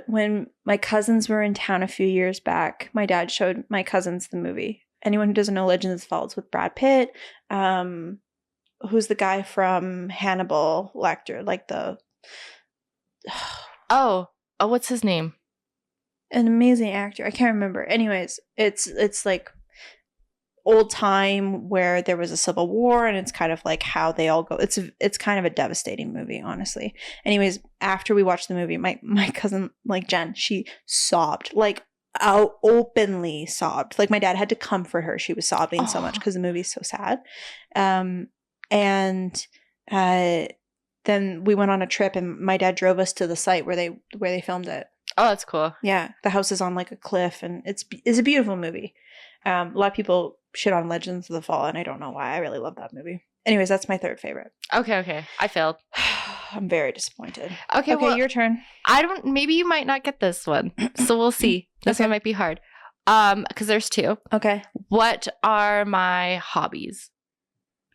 when my cousins were in town a few years back, my dad showed my cousins the movie. Anyone who doesn't know Legends of the Fall, it's with Brad Pitt. Who's the guy from Hannibal Lecter? Like the Oh, what's his name? an amazing actor. I can't remember. Anyways, it's like old time where there was a civil war and it's kind of like how they all go. It's kind of a devastating movie, honestly. Anyways, after we watched the movie, my cousin, like Jen, she sobbed, like openly sobbed. Like my dad had to comfort her. She was sobbing so much because the movie's so sad. And then we went on a trip, and my dad drove us to the site where they filmed it. Oh, that's cool. Yeah, the house is on like a cliff, and it's a beautiful movie. A lot of people shit on Legends of the Fall, and I don't know why. I really love that movie. Anyways, that's my third favorite. Okay. I failed. I'm very disappointed. Okay, well, your turn. maybe you might not get this one. So we'll see. This Okay. one might be hard. Because there's two. Okay. What are my hobbies?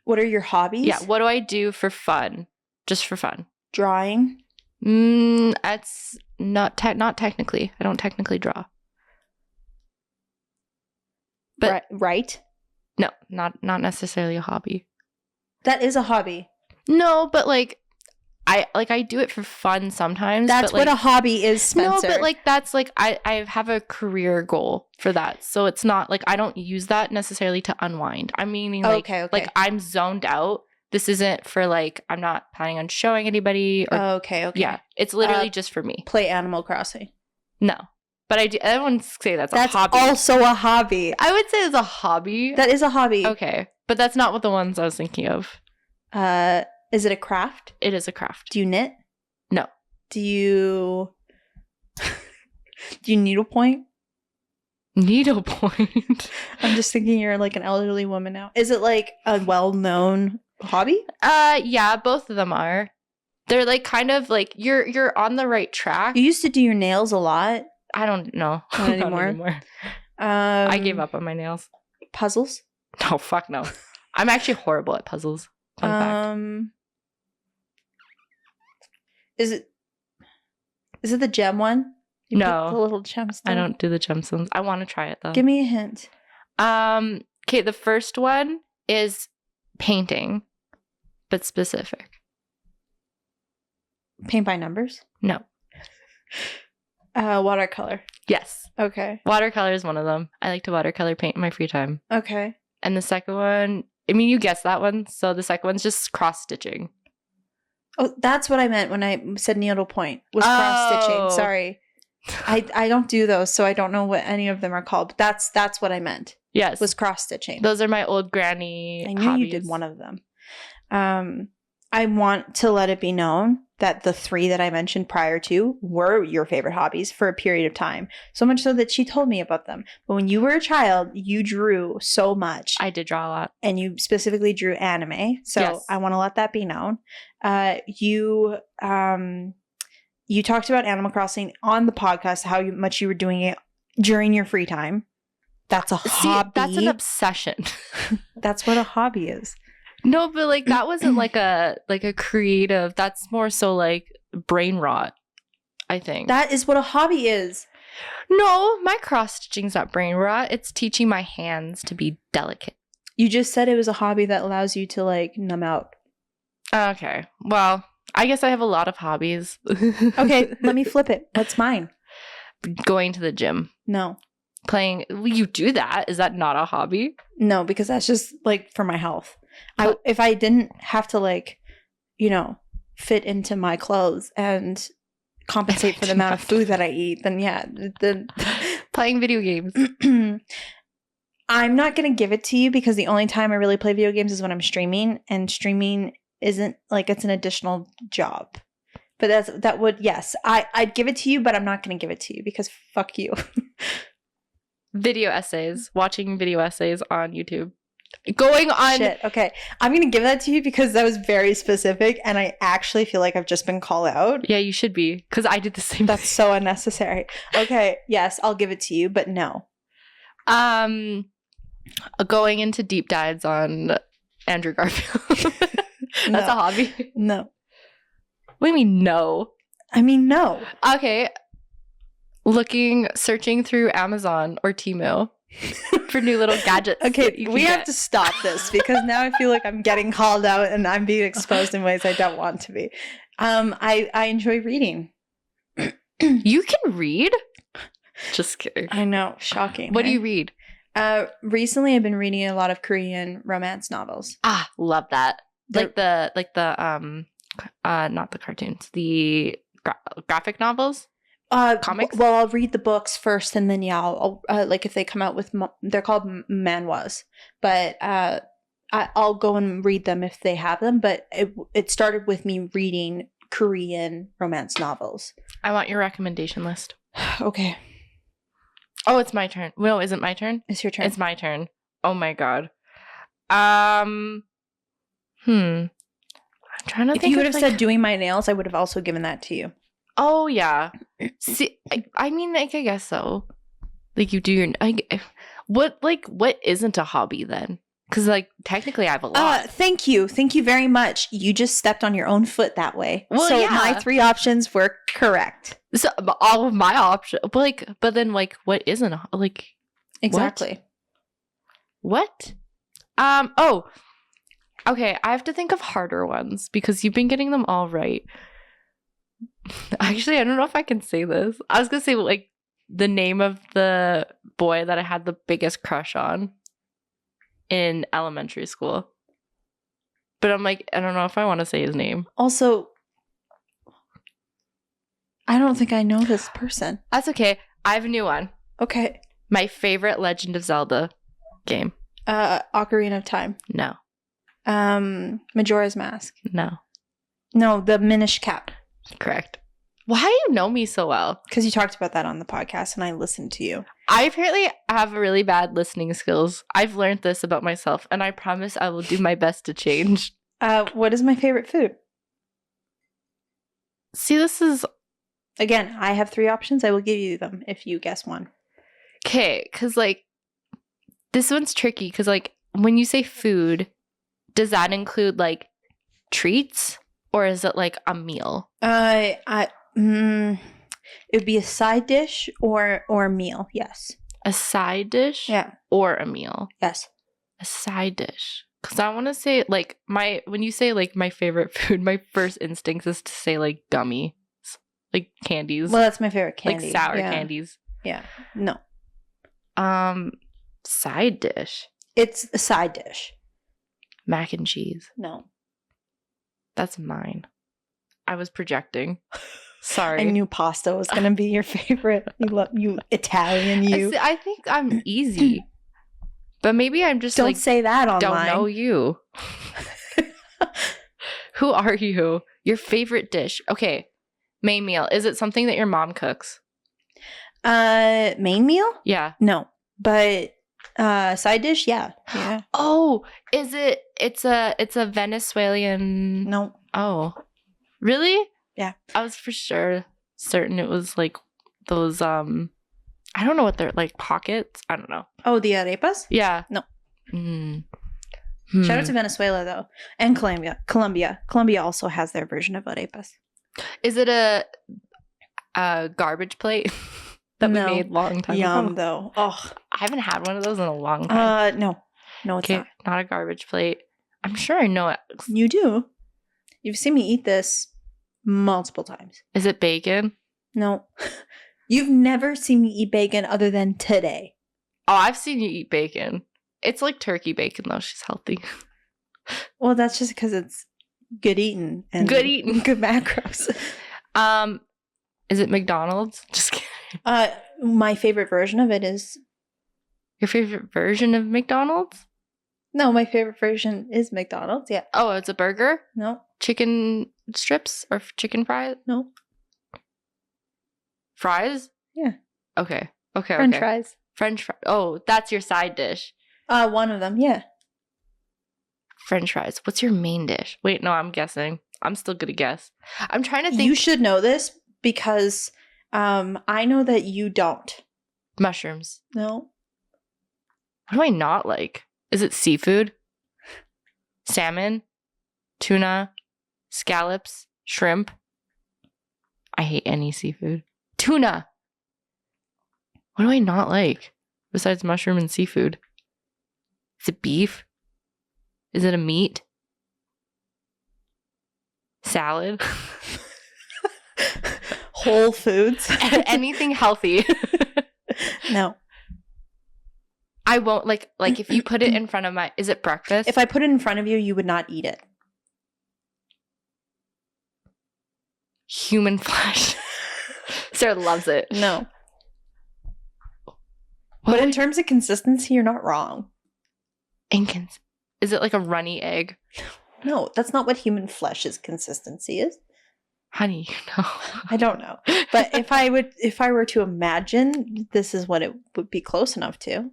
What are your hobbies? Yeah, what do I do for fun? Just for fun. Drawing. That's not technically. I don't technically draw. But right. no, not necessarily a hobby. That is a hobby. No, but like I do it for fun sometimes. That's but what like, a hobby is, Spencer. No, but like that's like I have a career goal for that. So it's not like I don't use that necessarily to unwind. I'm meaning like Okay. like I'm zoned out. This isn't for like I'm not planning on showing anybody or Okay. yeah. It's literally just for me. Play Animal Crossing. No. But I do everyone say that's That's a hobby. also a hobby. I would say it's a hobby. That is a hobby. Okay. But that's not what the ones I was thinking of. Is it a craft? It is a craft. Do you knit? No. Do you needlepoint? Needlepoint. I'm just thinking you're like an elderly woman now. Is it like a well-known hobby? Yeah, both of them are. They're like kind of like you're on the right track. You used to do your nails a lot. I don't know. Not anymore? I gave up on my nails. Puzzles? No, fuck no. I'm actually horrible at puzzles. Fun fact. Is it the gem one? You No. put the little gemstones. I don't do the gemstones. I want to try it though. Give me a hint. Okay, the first one is painting, but specific. Paint by numbers? No. Watercolor. Yes. Okay. Watercolor is one of them. I like to watercolor paint in my free time. Okay. And the second one, I mean, you guessed that one. So the second one's just cross stitching. Oh, that's what I meant when I said needlepoint. Was cross stitching. Oh. Sorry. I don't do those, so I don't know what any of them are called. But that's what I meant. Yes. Was cross stitching. Those are my old granny I knew hobbies. you did one of them. I want to let it be known that the three that I mentioned prior to were your favorite hobbies for a period of time. So much so that she told me about them. But when you were a child, you drew so much. I did draw a lot. And you specifically drew anime. So Yes. I want to let that be known. You talked about Animal Crossing on the podcast, how much you were doing it during your free time. That's a hobby. That's an obsession. That's what a hobby is. No, but like that wasn't like a creative. That's more so like brain rot, I think. That is what a hobby is. No, my cross stitching's not brain rot. It's teaching my hands to be delicate. You just said it was a hobby that allows you to like numb out. Okay. Well, I guess I have a lot of hobbies. Okay, let me flip it. What's mine? Going to the gym. No. Playing. Well, you do that. Is that not a hobby? No, because that's just like for my health. If I didn't have to like, fit into my clothes and compensate for the amount of food that I eat, then yeah, Playing video games. I'm not going to give it to you because the only time I really play video games is when I'm streaming, and streaming isn't like it's an additional job. But yes, I'd give it to you, but I'm not going to give it to you because fuck you. Video essays. Watching video essays on YouTube. Going on. Shit. Okay. I'm going to give that to you because that was very specific and I actually feel like I've just been called out. Yeah, you should be because I did the same That's so unnecessary. Okay. Yes, I'll give it to you, but no. Going into deep dives on Andrew Garfield. That's a hobby. No. What do you mean no? I mean, no. Okay. Searching through Amazon or Temu for new little gadgets. Okay, we have to stop this because now I feel like I'm getting called out and I'm being exposed in ways I don't want to be. I enjoy reading. You can read? Just kidding. I know, shocking. What do you read? Recently I've been reading a lot of Korean romance novels. Ah, love that. Not the cartoons, the graphic novels. Comics? Well, I'll read the books first, and then I'll like if they come out with they're called manhwas, but I'll go and read them if they have them, but it started with me reading Korean romance novels. I want your recommendation list. Okay. Oh, it's my turn. No, is it my turn? It's your turn. It's my turn. Oh my god. I'm trying to If think. you would of, have like- said doing my nails, I would have also given that to you. Oh yeah. See, I mean, like, I guess so. Like, you do your. What isn't a hobby then? Because, like, technically, I have a lot. Thank you very much. You just stepped on your own foot that way. Well, so yeah. my 3 options were correct. So all of my options, but then, like, what isn't like? Exactly. What? Oh. Okay, I have to think of harder ones because you've been getting them all right. Actually, I don't know if I can say this. I was gonna say, like, the name of the boy that I had the biggest crush on in elementary school. But I'm like, I don't know if I want to say his name. Also, I don't think I know this person. That's okay. I have a new one. Okay. My favorite Legend of Zelda game. Ocarina of Time. No. Majora's Mask. No. No, the Minish Cap. Correct. Why do you know me so well? Because you talked about that on the podcast and I listened to you. I apparently have really bad listening skills. I've learned this about myself, and I promise I will do my best to change. What is my favorite food? See, this is Again, I have 3 options. I will give you them if you guess one. okay, because, like, this one's tricky because, like, when you say food, does that include, like, treats, or is it like a meal? It would be a side dish or a meal. Yes. A side dish? Yeah. Or a meal? Yes. A side dish. Because I want to say, like, when you say, like, my favorite food, my first instinct is to say, like, gummy. Like, candies. Well, that's my favorite candy. Like, sour Yeah. candies. Yeah. No. Side dish. It's a side dish. Mac and cheese. No. That's mine. I was projecting. Sorry. I knew pasta was going to be your favorite. You love you Italian you. I think I'm easy. But maybe I'm just Don't like say that online. don't know you. Who are you? Your favorite dish. Okay. Main meal. Is it something that your mom cooks? Main meal? Yeah. No. But side dish? Yeah. Yeah. Oh, is it it's a Venezuelan No. Oh. Really? Yeah. I was for sure certain it was like those I don't know what they're like, pockets. I don't know. Oh, the arepas? Yeah. No. Mm. Shout out to Venezuela though. And Colombia. Colombia also has their version of arepas. Is it a garbage plate that No. we made long time Yum ago? though. Oh. I haven't had one of those in a long time. No. No, it's Okay, not a garbage plate. I'm sure I know it. You do. You've seen me eat this multiple times. Is it bacon? No. You've never seen me eat bacon other than today. Oh, I've seen you eat bacon. It's like turkey bacon though. She's healthy. Well, that's just because it's good eating and Good eating. good macros. Is it McDonald's? Just kidding. My favorite version of it is Your favorite version of McDonald's? no. My favorite version is McDonald's. Yeah. Oh, it's a burger? No. Chicken strips or chicken fries? No. Fries? Yeah. Okay. Okay. French okay. fries. French fries. Oh, that's your side dish. One of them. Yeah. French fries. What's your main dish? Wait, no, I'm guessing. I'm still gonna guess. I'm trying to think. You should know this because I know that you don't. Mushrooms. No. What do I not like? Is it seafood? Salmon? Tuna? Scallops? Shrimp? I hate any seafood. Tuna! What do I not like besides mushroom and seafood? Is it beef? Is it a meat? Salad? Whole Foods. Anything healthy. No. I won't like if you put it in front of my is it breakfast? If I put it in front of you, you would not eat it. Human flesh. Sarah loves it. No. What But in would- terms of consistency, you're not wrong. Incons- Is it like a runny egg? No, that's not what human flesh's consistency is. Honey, no. I don't know. But if I were to imagine, this is what it would be close enough to.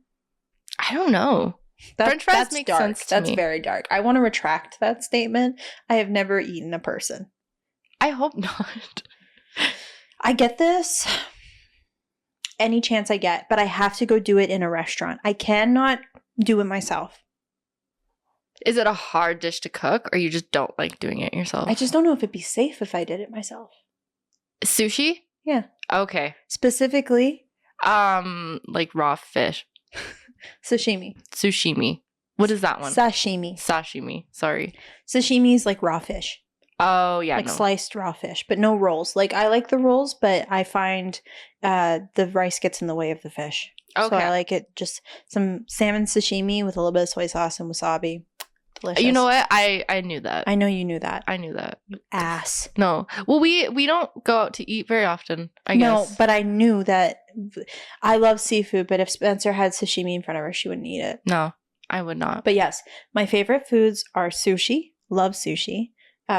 I don't know. French fries that's make dark. sense to That's me. very dark. I want to retract that statement. I have never eaten a person. I hope not. I get this any chance I get, but I have to go do it in a restaurant. I cannot do it myself. Is it a hard dish to cook, or you just don't like doing it yourself? I just don't know if it'd be safe if I did it myself. Sushi? Yeah. Okay. Specifically, like raw fish. sashimi. Sushimi. What is that one? Sashimi. Sashimi. Sorry. Sashimi is like raw fish. Oh yeah. Like no. sliced raw fish, but no rolls. Like I like the rolls, but I find the rice gets in the way of the fish. Okay. So I like it just some salmon sashimi with a little bit of soy sauce and wasabi. Delicious. You know what? I knew that. I know you knew that. I knew that. Ass. No. Well, we don't go out to eat very often, I No, guess. but I knew that I love seafood, but if Spencer had sashimi in front of her, she wouldn't eat it. No, I would not. But yes, my favorite foods are sushi, love sushi,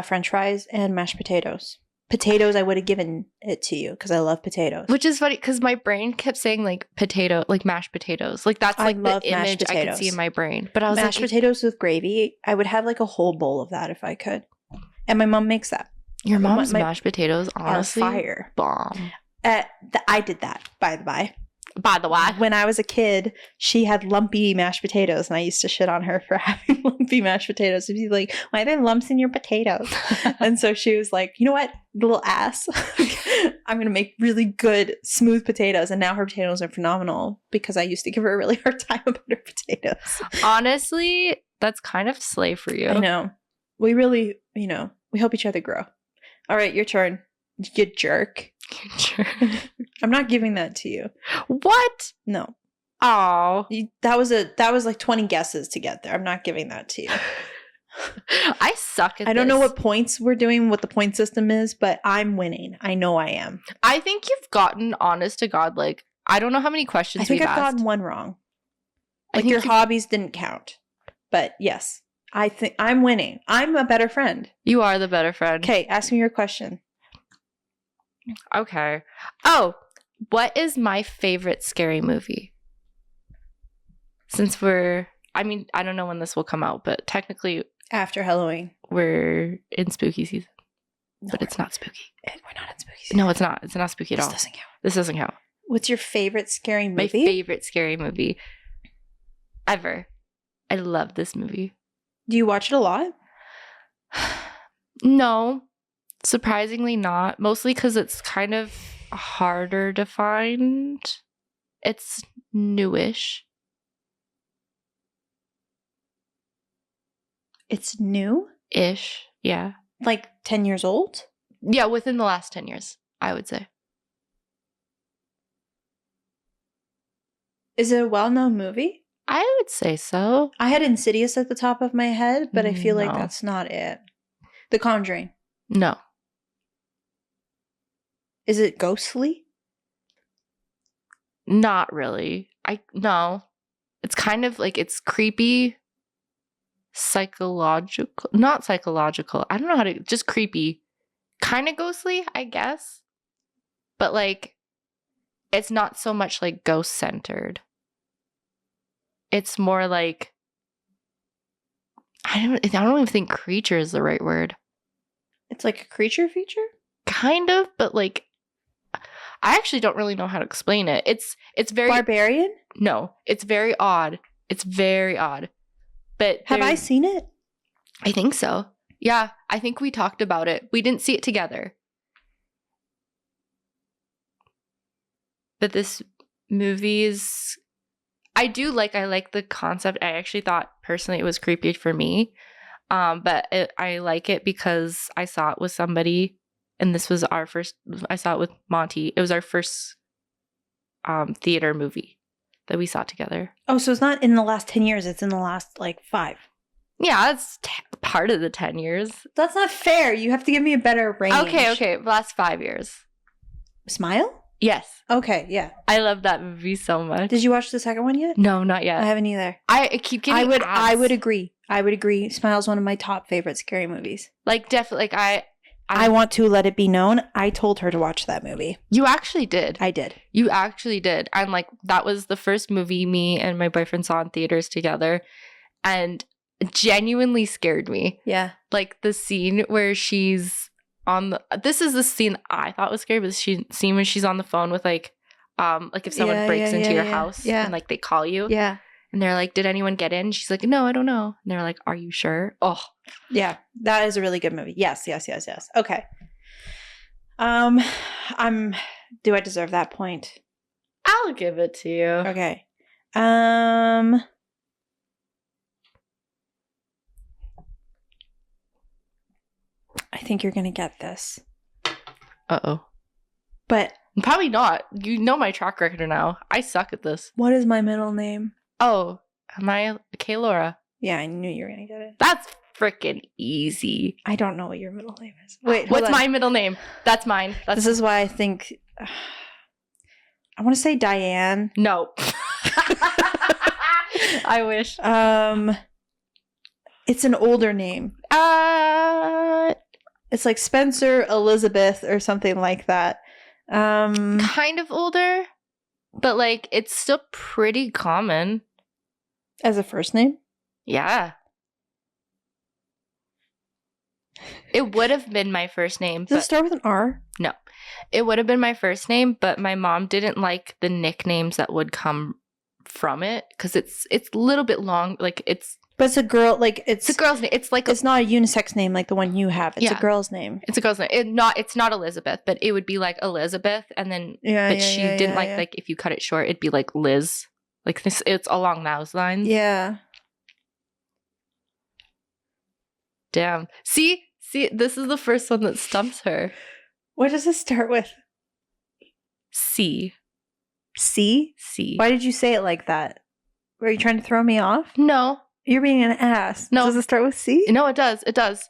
French fries, and mashed potatoes. Potatoes, I would have given it to you because I love potatoes. Which is funny because my brain kept saying like potato, like mashed potatoes. Like that's I like love the mashed image I could see potatoes. in my brain. But I was Mashed like, potatoes with gravy, I would have like a whole bowl of that if I could. And my mom makes that. your mom's my- mashed potatoes, honestly, Are fire. bomb. I did that, by the by. By the way, When I was a kid, she had lumpy mashed potatoes, and I used to shit on her for having lumpy mashed potatoes. She'd be like, "Why are there lumps in your potatoes?" And so she was like, "You know what, little ass, I'm gonna make really good smooth potatoes." And now her potatoes are phenomenal because I used to give her a really hard time about her potatoes. honestly, that's kind of slay for you. I know. We really, we help each other grow. All right, your turn. You jerk. I'm not giving that to you. What? No. Oh, That was like 20 guesses to get there. I'm not giving that to you. I suck at I don't know this. what points we're doing, what the point system is, but I'm winning. I know I am. I think you've gotten, honest to God, like, I don't know how many questions I think we've I've asked. gotten one wrong. I Like think your you've- hobbies didn't count. But yes, I think I'm winning. I'm a better friend. You are the better friend. Okay, ask me your question. Okay. Oh, what is my favorite scary movie? Since I don't know when this will come out, but technically After Halloween. we're in spooky season. No, But it's not spooky. we're not in spooky season. No, it's not. It's not spooky at This all. doesn't count. This doesn't count. What's your favorite scary movie? My favorite scary movie ever. I love this movie. Do you watch it a lot? No, surprisingly not. Mostly because it's kind of harder to find. It's newish. It's new? Ish. Yeah. Like 10 years old? Yeah, within the last 10 years, I would say. Is it a well-known movie? I would say so. I had Insidious at the top of my head, but I feel like No. that's not it. The Conjuring. No. Is it ghostly? Not really. No. It's kind of like it's creepy, psychological. Not psychological. I don't know how to just creepy. Kind of ghostly, I guess. But like it's not so much like ghost centered. It's more like I don't even think creature is the right word. It's like a creature feature? Kind of, but like I actually don't really know how to explain it. It's very Barbarian? No, it's very odd. It's very odd. But Have I there's- seen it? I think so. Yeah, I think we talked about it. We didn't see it together. But this movie is I like the concept. I actually thought personally it was creepy for me. But I like it because I saw it with somebody, and this was our first. I saw it with Monty. It was our first theater movie that we saw together. Oh, so it's not in the last 10 years. It's in the last, 5. Yeah, that's part of the 10 years. That's not fair. You have to give me a better range. Okay, last 5 years. Smile? Yes. Okay, yeah. I love that movie so much. Did you watch the second one yet? No, not I yet. haven't either. I keep getting I would ads. agree. I would agree. Smile's one of my top favorite scary movies. Like, definitely, like, I want to let it be known. I told her to watch that movie. you actually did. I did. You actually did. And, like, that was the first movie me and my boyfriend saw in theaters together. And genuinely scared me. Yeah. Like, the scene where she's on the... This is the scene I thought was scary, but the scene when she's on the phone with, like if someone Yeah, breaks yeah, into yeah, your yeah. house Yeah. and, like, they call you. Yeah. And they're like, did anyone get in? She's like, no, I don't know. And they're like, are you sure? Oh, Yeah. That is a really good movie. Yes. Okay. Do I deserve that point? I'll give it to you. Okay. I think you're gonna get this. Uh-oh. But Probably not. You know my track record now. I suck at this. what is my middle name? Oh, am I Kaylora? Yeah, I knew you were gonna get it. That's freaking easy. I don't know what your middle name is. Wait, What's my middle name? That's mine. That's This is why I think I want to say Diane. no. I wish. It's an older name. It's like Spencer Elizabeth or something like that. Kind of older, but like it's still pretty common. As a first name? Yeah. It would have been my first name, Does it but start with an R? it would have been my first name, but my mom didn't like the nicknames that would come from it because it's a little bit long. Like it's But it's a girl, like a girl's name. It's like it's not a unisex name like the one you have. It's Yeah. a girl's name. it's a girl's name. It's not Elizabeth, but it would be like Elizabeth, and then Yeah. but she didn't like if you cut it short, it'd be like Liz. Like this, it's along those lines. Yeah. Damn. See, this is the first one that stumps her. What does it start with? C. C? C. Why did you say it like that? Were you trying to throw me off? No. You're being an ass. No. Does it start with C? No, it does. It does.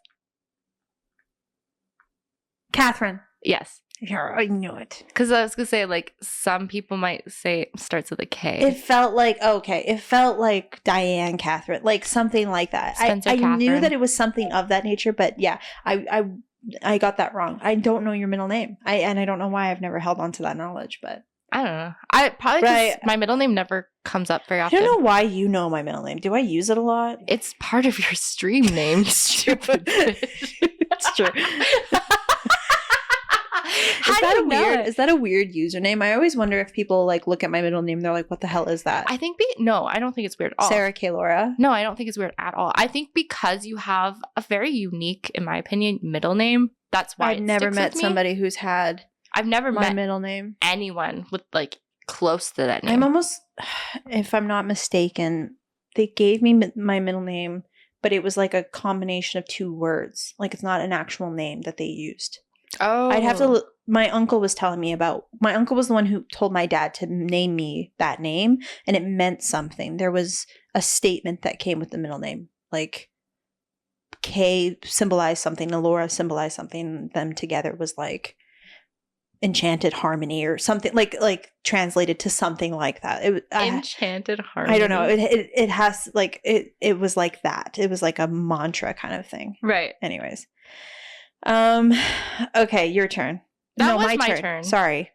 Catherine. Yes. Yeah, I knew it. Because I was going to say, like, some people might say it starts with a K. It felt like It felt like Diane Catherine, like something like that. Spencer I knew Catherine. that it was something of that nature, but yeah, I got that wrong. I don't know your middle name. I don't know why I've never held on to that knowledge, but I don't know. I probably 'cause Right. my middle name never comes up very I often. don't know why you know my middle name. Do I use it a lot? It's part of your stream name, stupid bitch. It's true. How Is do that you a know weird? it? Is that a weird username? I always wonder if people like look at my middle name. They're like, "What the hell is that?" I think no, I don't think it's weird at all. Sarah Kaylora. No, I don't think it's weird at all. I think because you have a very unique, in my opinion, middle name. That's why I've it never sticks met with me. somebody who's had I've never my met middle name. anyone with like close to that name. I'm almost, if I'm not mistaken, they gave me my middle name, but it was like a combination of two words. Like it's not an actual name that they used. Oh, I'd have to. My uncle was telling me about. My uncle was the one who told my dad to name me that name, and it meant something. There was a statement that came with the middle name, like K symbolized something, Laura symbolized something. Them together was like enchanted harmony or something, like translated to something like that. Enchanted Harmony. I don't know. It has like it was like that. It was like a mantra kind of thing. Right. Anyways, okay, your turn. That No, was my turn. Sorry.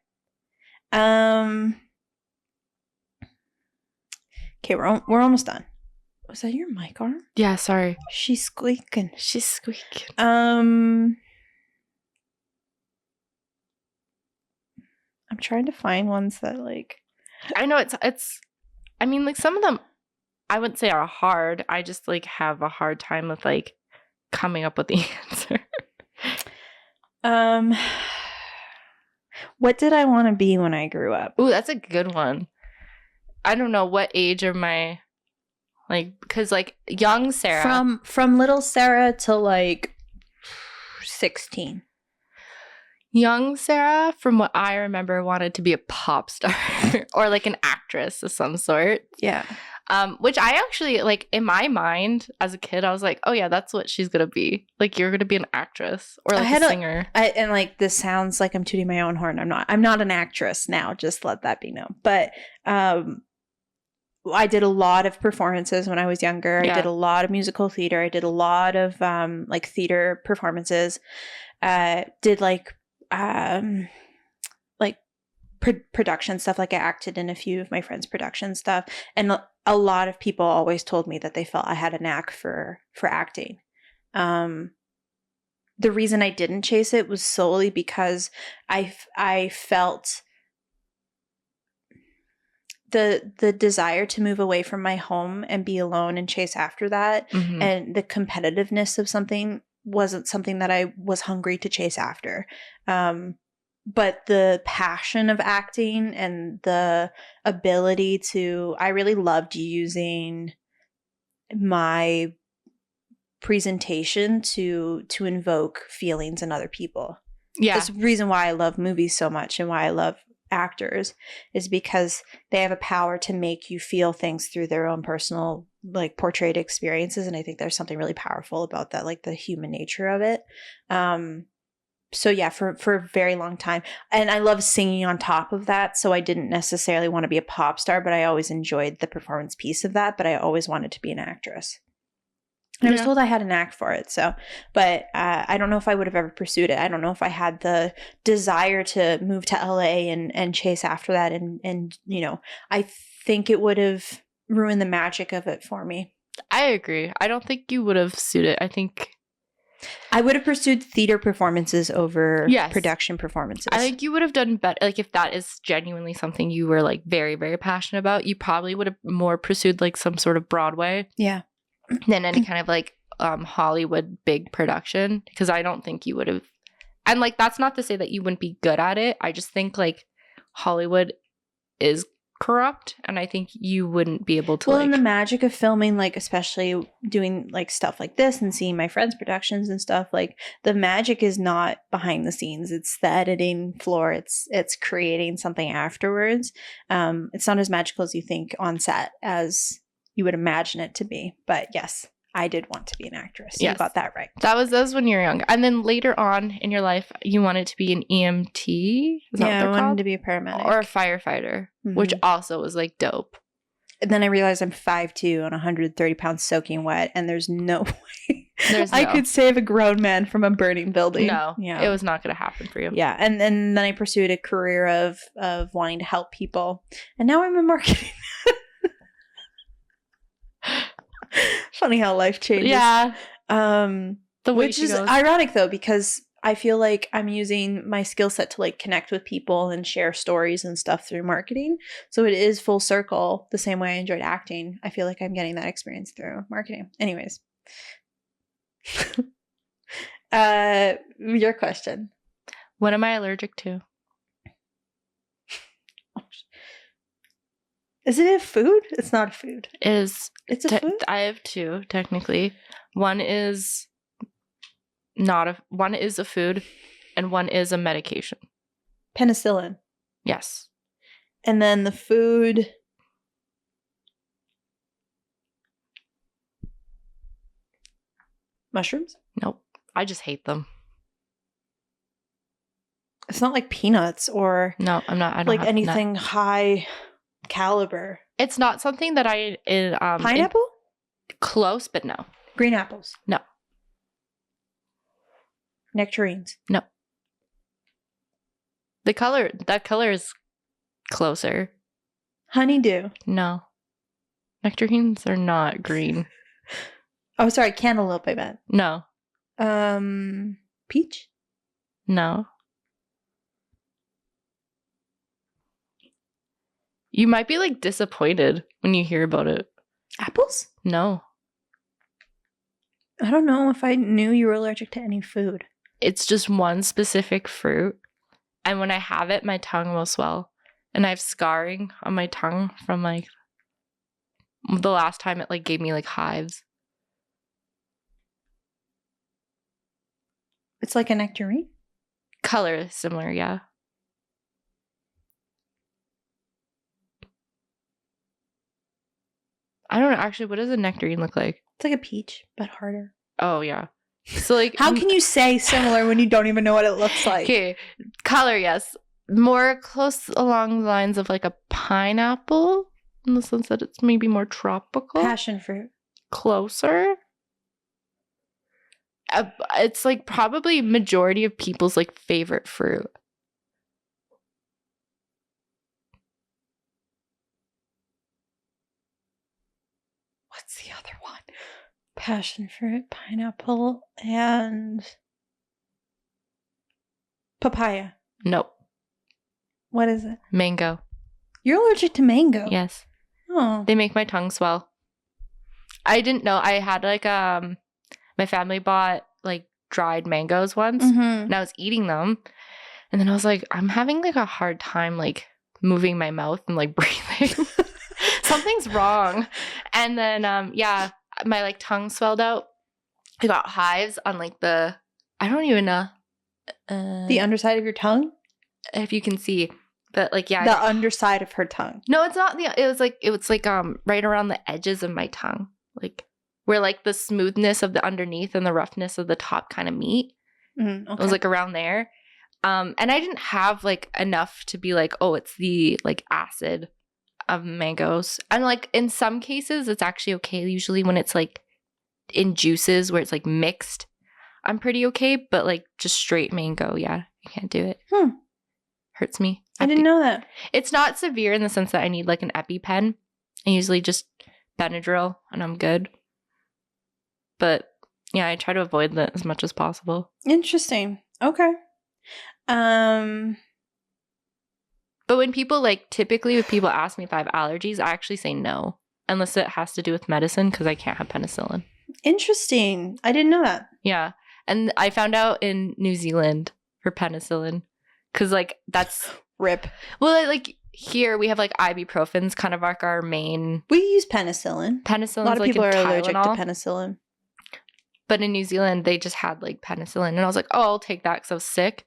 Okay, we're almost done. Was that your mic arm? Yeah. Sorry. She's squeaking. She's squeaking. I'm trying to find ones that like. I know it's. I mean, like some of them, I wouldn't say are hard. I just like have a hard time with like coming up with the answer. What did I want to be when I grew up? Ooh, that's a good one. I don't know what age are my like because like young Sarah From little Sarah to like 16. Young Sarah, from what I remember, wanted to be a pop star or like an actress of some sort. Yeah. Which I actually like in my mind as a kid, I was like, oh yeah, that's what she's gonna be. Like you're gonna be an actress or like a singer. And like this sounds like I'm tooting my own horn. I'm not. I'm not an actress now. Just let that be known. But I did a lot of performances when I was younger. Yeah. I did a lot of musical theater. I did a lot of like theater performances. Did like production stuff. Like I acted in a few of my friends' production stuff, and a lot of people always told me that they felt I had a knack for acting. The reason I didn't chase it was solely because I felt the desire to move away from my home and be alone and chase after that, Mhm. and the competitiveness of something wasn't something that I was hungry to chase after. But the passion of acting and the ability to, I really loved using my presentation to invoke feelings in other people. Yeah. That's the reason why I love movies so much and why I love actors, is because they have a power to make you feel things through their own personal like portrayed experiences. And I think there's something really powerful about that, like the human nature of it. So yeah, for a very long time. And I love singing on top of that. So I didn't necessarily want to be a pop star, but I always enjoyed the performance piece of that. But I always wanted to be an actress. And I was Yeah. told I had a knack for it. So, but I don't know if I would have ever pursued it. I don't know if I had the desire to move to LA and chase after that. And, you know, I think it would have ruined the magic of it for me. I agree. I don't think you would have suited. I think I would have pursued theater performances over Yes. production performances. I think you would have done better. Like if that is genuinely something you were like very, very passionate about, you probably would have more pursued like some sort of Broadway yeah. than any kind of like Hollywood big production. Because I don't think you would have. And like that's not to say that you wouldn't be good at it. I just think like Hollywood is corrupt, and I think you wouldn't be able to. Well, like, and the magic of filming, like especially doing like stuff like this and seeing my friends' productions and stuff, like the magic is not behind the scenes. It's the editing floor. It's creating something afterwards. It's not as magical as you think on set as you would imagine it to be. But yes, I did want to be an actress. Yes. You got that right. that was when you were young, and then later on in your life, you wanted to be an EMT. Is that Yeah, I what they're wanted called? to be a paramedic. Or a firefighter, which Mhm. also was like dope. And then I realized I'm 5'2" and 130 pounds soaking wet, and there's no way I no. could save a grown man from a burning building. No, Yeah. it was not going to happen for you. Yeah, and then I pursued a career of wanting to help people, and now I'm in marketing. Funny how life changes. Yeah, The the way which she is goes. ironic though, because I feel like I'm using my skill set to like connect with people and share stories and stuff through marketing. So it is full circle. The same way I enjoyed acting, I feel like I'm getting that experience through marketing. Anyways, your question. What am I allergic to? Is it a food? It's not a food. Is It's a food. I have two technically. One is one is a food, and one is a medication. Penicillin. Yes. And then the food. Mushrooms? Nope. I just hate them. It's not like peanuts or No, I'm not. I don't like have anything high caliber. It's not something that I Pineapple? close, but no. Green apples? No. Nectarines? No. That color is closer. Honeydew? No. Nectarines are not green. Oh, sorry, cantaloupe, I meant. No. Peach? No. You might be like disappointed when you hear about it. Apples? No. I don't know if I knew you were allergic to any food. It's just one specific fruit. And when I have it, my tongue will swell. And I have scarring on my tongue from like the last time it like gave me like hives. It's like a nectarine? Color is similar, yeah. I don't know. Actually, what does a nectarine look like? It's like a peach, but harder. Oh, yeah. So, like, How can you say similar when you don't even know what it looks like? okay, color, yes. More close along the lines of like a pineapple in the sense that it's maybe more tropical. Passion fruit. Closer. It's like probably majority of people's like favorite fruit. What's the other one? Passion fruit, pineapple, and papaya. Nope. What is it? Mango. You're allergic to mango. Yes. Oh. They make my tongue swell. I didn't know. I had like my family bought like dried mangoes once, Mm-hmm. and I was eating them, and then I was like, I'm having like a hard time like moving my mouth and like breathing. Something's wrong. And then yeah, my like tongue swelled out. I got hives on like I don't even know The underside of your tongue? if you can see, but like yeah. The underside of her tongue. No, it's not it was like right around the edges of my tongue. Like where like the smoothness of the underneath and the roughness of the top kind of meet. Mm, okay. It was like around there. And I didn't have like enough to be like, oh, it's the like acid of mangoes. And like in some cases it's actually okay. Usually when it's like in juices where it's like mixed, I'm pretty okay. But like just straight mango, yeah, I can't do it. Hurts me. I didn't know that. It's not severe in the sense that I need like an EpiPen. I usually just Benadryl and I'm good. But yeah, I try to avoid that as much as possible. Interesting. Okay. But when people like typically if people ask me if I have allergies, I actually say no. Unless it has to do with medicine because I can't have penicillin. Interesting. I didn't know that. Yeah. And I found out in New Zealand for penicillin. Because like that's Rip. well like here we have like ibuprofen's kind of like our main We use penicillin. penicillin. A lot of like people in are allergic to Tylenol. penicillin. But in New Zealand, they just had like penicillin. And I was like, oh, I'll take that because I was sick.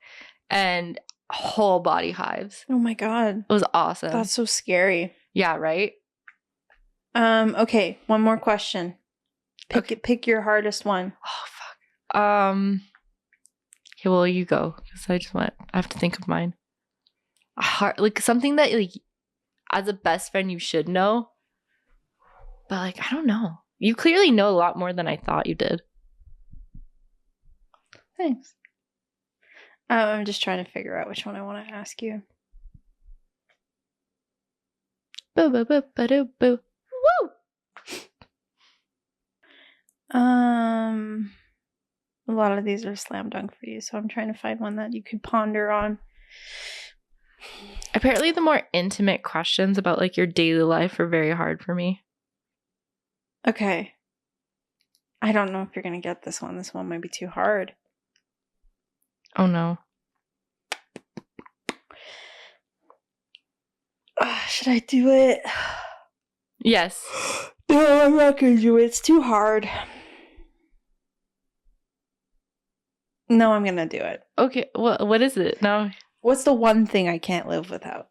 And whole body hives. Oh my god. It was awesome. That's so scary. yeah, right? Okay, one more question. Pick your hardest one. Oh, fuck. Okay, well, you go. Because I have to think of mine. Like something that like as a best friend you should know. But like, I don't know. You clearly know a lot more than I thought you did. Thanks. I'm just trying to figure out which one I want to ask you. Boo, boo, boo, ba-doo, boo. Woo! A lot of these are slam dunk for you, so I'm trying to find one that you could ponder on. Apparently, the more intimate questions about like your daily life are very hard for me. Okay. I don't know if you're going to get this one. This one might be too hard. Oh no. Should I do it? Yes. No, I'm not going to do it. It's too hard. No, I'm going to do it. Okay. What is it? No. What's the one thing I can't live without?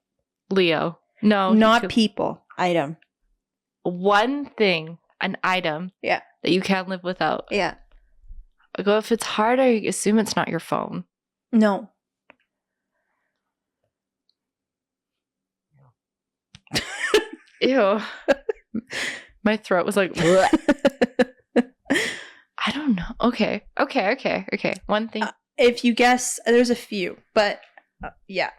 Leo. No. Not people. Item. One thing, an item. Yeah. That you can't live without. Yeah. I go, if it's hard, I assume it's not your phone. No. Ew. My throat was like, bleh. I don't know. Okay. One thing. If you guess, there's a few, but yeah.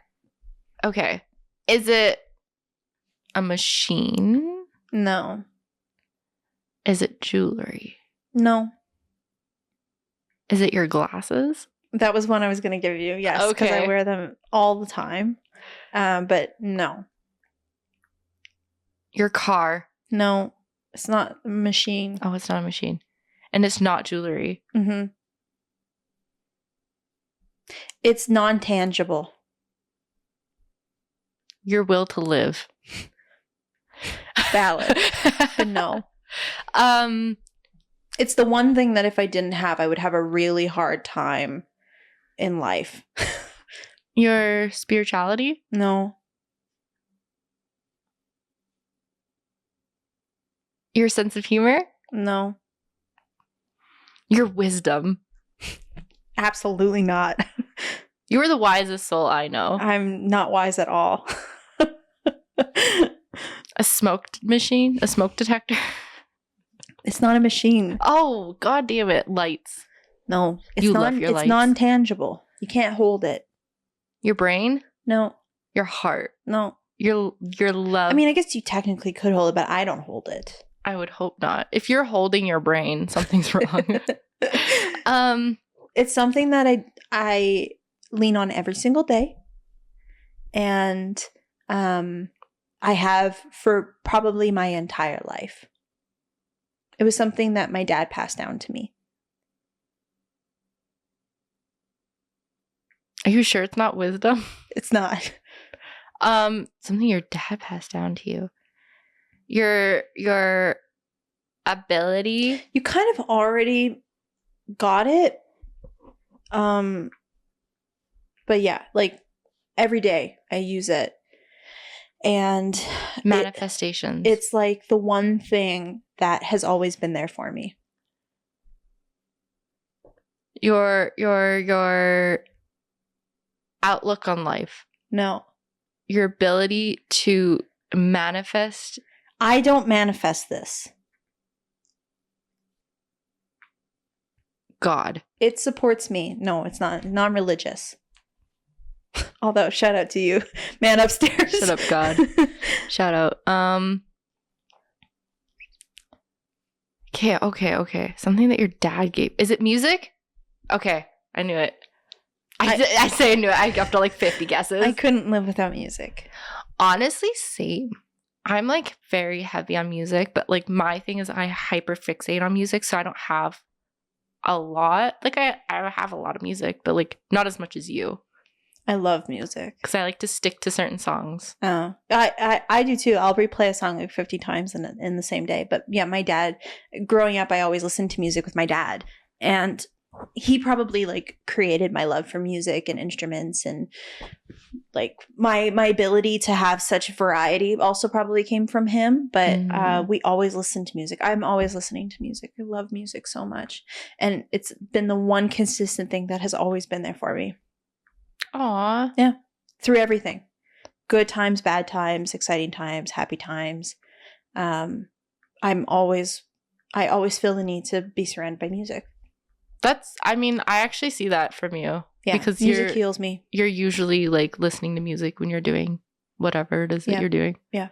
Okay. Is it a machine? No. Is it jewelry? No. Is it your glasses? That was one I was going to give you. Yes, because I Okay. wear them all the time. But no. Your car? No. It's not a machine. Oh, it's not a machine. And it's not jewelry. Mm-hmm. It's non-tangible. Your will to live. Valid. But no. It's the one thing that if I didn't have, I would have a really hard time in life. Your spirituality? No. Your sense of humor? No, Your wisdom. absolutely not. You are the wisest soul I know. I'm not wise at all. A smoked machine? A smoke detector? It's not a machine. Oh, god damn it. Lights. No, it's You love your it's lights. non-tangible. You can't hold it. Your brain? No, Your heart? no. Your love? I mean, I guess you technically could hold it, but I don't hold it. I would hope not. If you're holding your brain, something's wrong. It's something that I lean on every single day, and I have for probably my entire life. It was something that my dad passed down to me. Are you sure it's not wisdom? It's not. Something your dad passed down to you. Your ability. You kind of already got it. But yeah, like every day I use it. And Manifestations. it's like the one thing that has always been there for me. Your outlook on life. No, Your ability to manifest. I don't manifest this. God. It supports me. No, it's not non-religious. Although, shout out to you, man upstairs. Shut up, God. Shout out. Okay. Something that your dad gave. Is it music? Okay, I knew it. I say I knew it. I got to like 50 guesses. I couldn't live without music. Honestly, same. I'm like very heavy on music, but like my thing is I hyper fixate on music, so I don't have a lot. Like I have a lot of music, but like not as much as you, I love music. because I like to stick to certain songs. Oh, I do too. I'll replay a song like 50 times in the same day. But yeah, my dad, growing up, I always listened to music with my dad. And he probably like created my love for music and instruments, and like my ability to have such variety also probably came from him. But we always listen to music. I'm always listening to music. I love music so much. And it's been the one consistent thing that has always been there for me. Aw. Through everything. Good times, bad times, exciting times, happy times. I always feel the need to be surrounded by music. I actually see that from you. Yeah, Because music heals me. you're usually like listening to music when you're doing whatever it is that Yeah. you're doing. Yeah.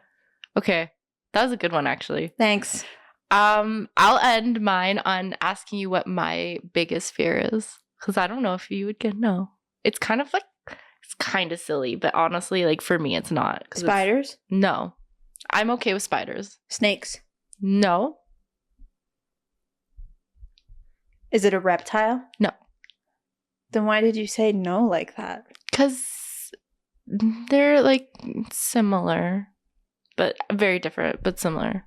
Okay. That was a good one, actually. Thanks. I'll end mine on asking you what my biggest fear is, because I don't know if you would know. It's kind of like, it's kind of silly, but honestly, like for me, it's not. 'Cause Spiders? No. I'm okay with spiders. Snakes? No. Is it a reptile? No. Then why did you say no like that? Because they're like similar, but very different, but similar.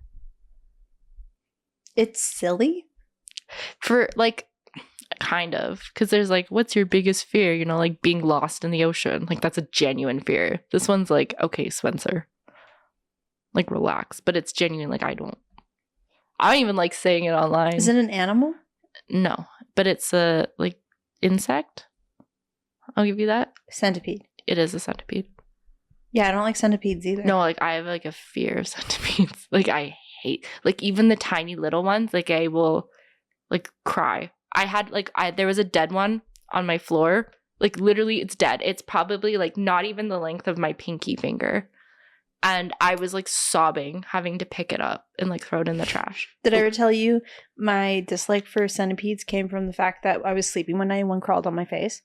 It's silly? For like, kind of. Because there's like, what's your biggest fear? You know, like being lost in the ocean. Like, that's a genuine fear. This one's like, okay, Spencer. Like, relax. But it's genuine. Like, I don't even like saying it online. Is it an animal? No. But it's a, like, insect. I'll give you that. Centipede. It is a centipede. Yeah, I don't like centipedes either. No, like, I have, like, a fear of centipedes. Like, I hate, like, even the tiny little ones, like, I will, like, cry. There was a dead one on my floor. Like, literally, it's dead. It's probably, like, not even the length of my pinky finger. And I was, like, sobbing, having to pick it up and, like, throw it in the trash. Did I ever tell you my dislike for centipedes came from the fact that I was sleeping one night and one crawled on my face?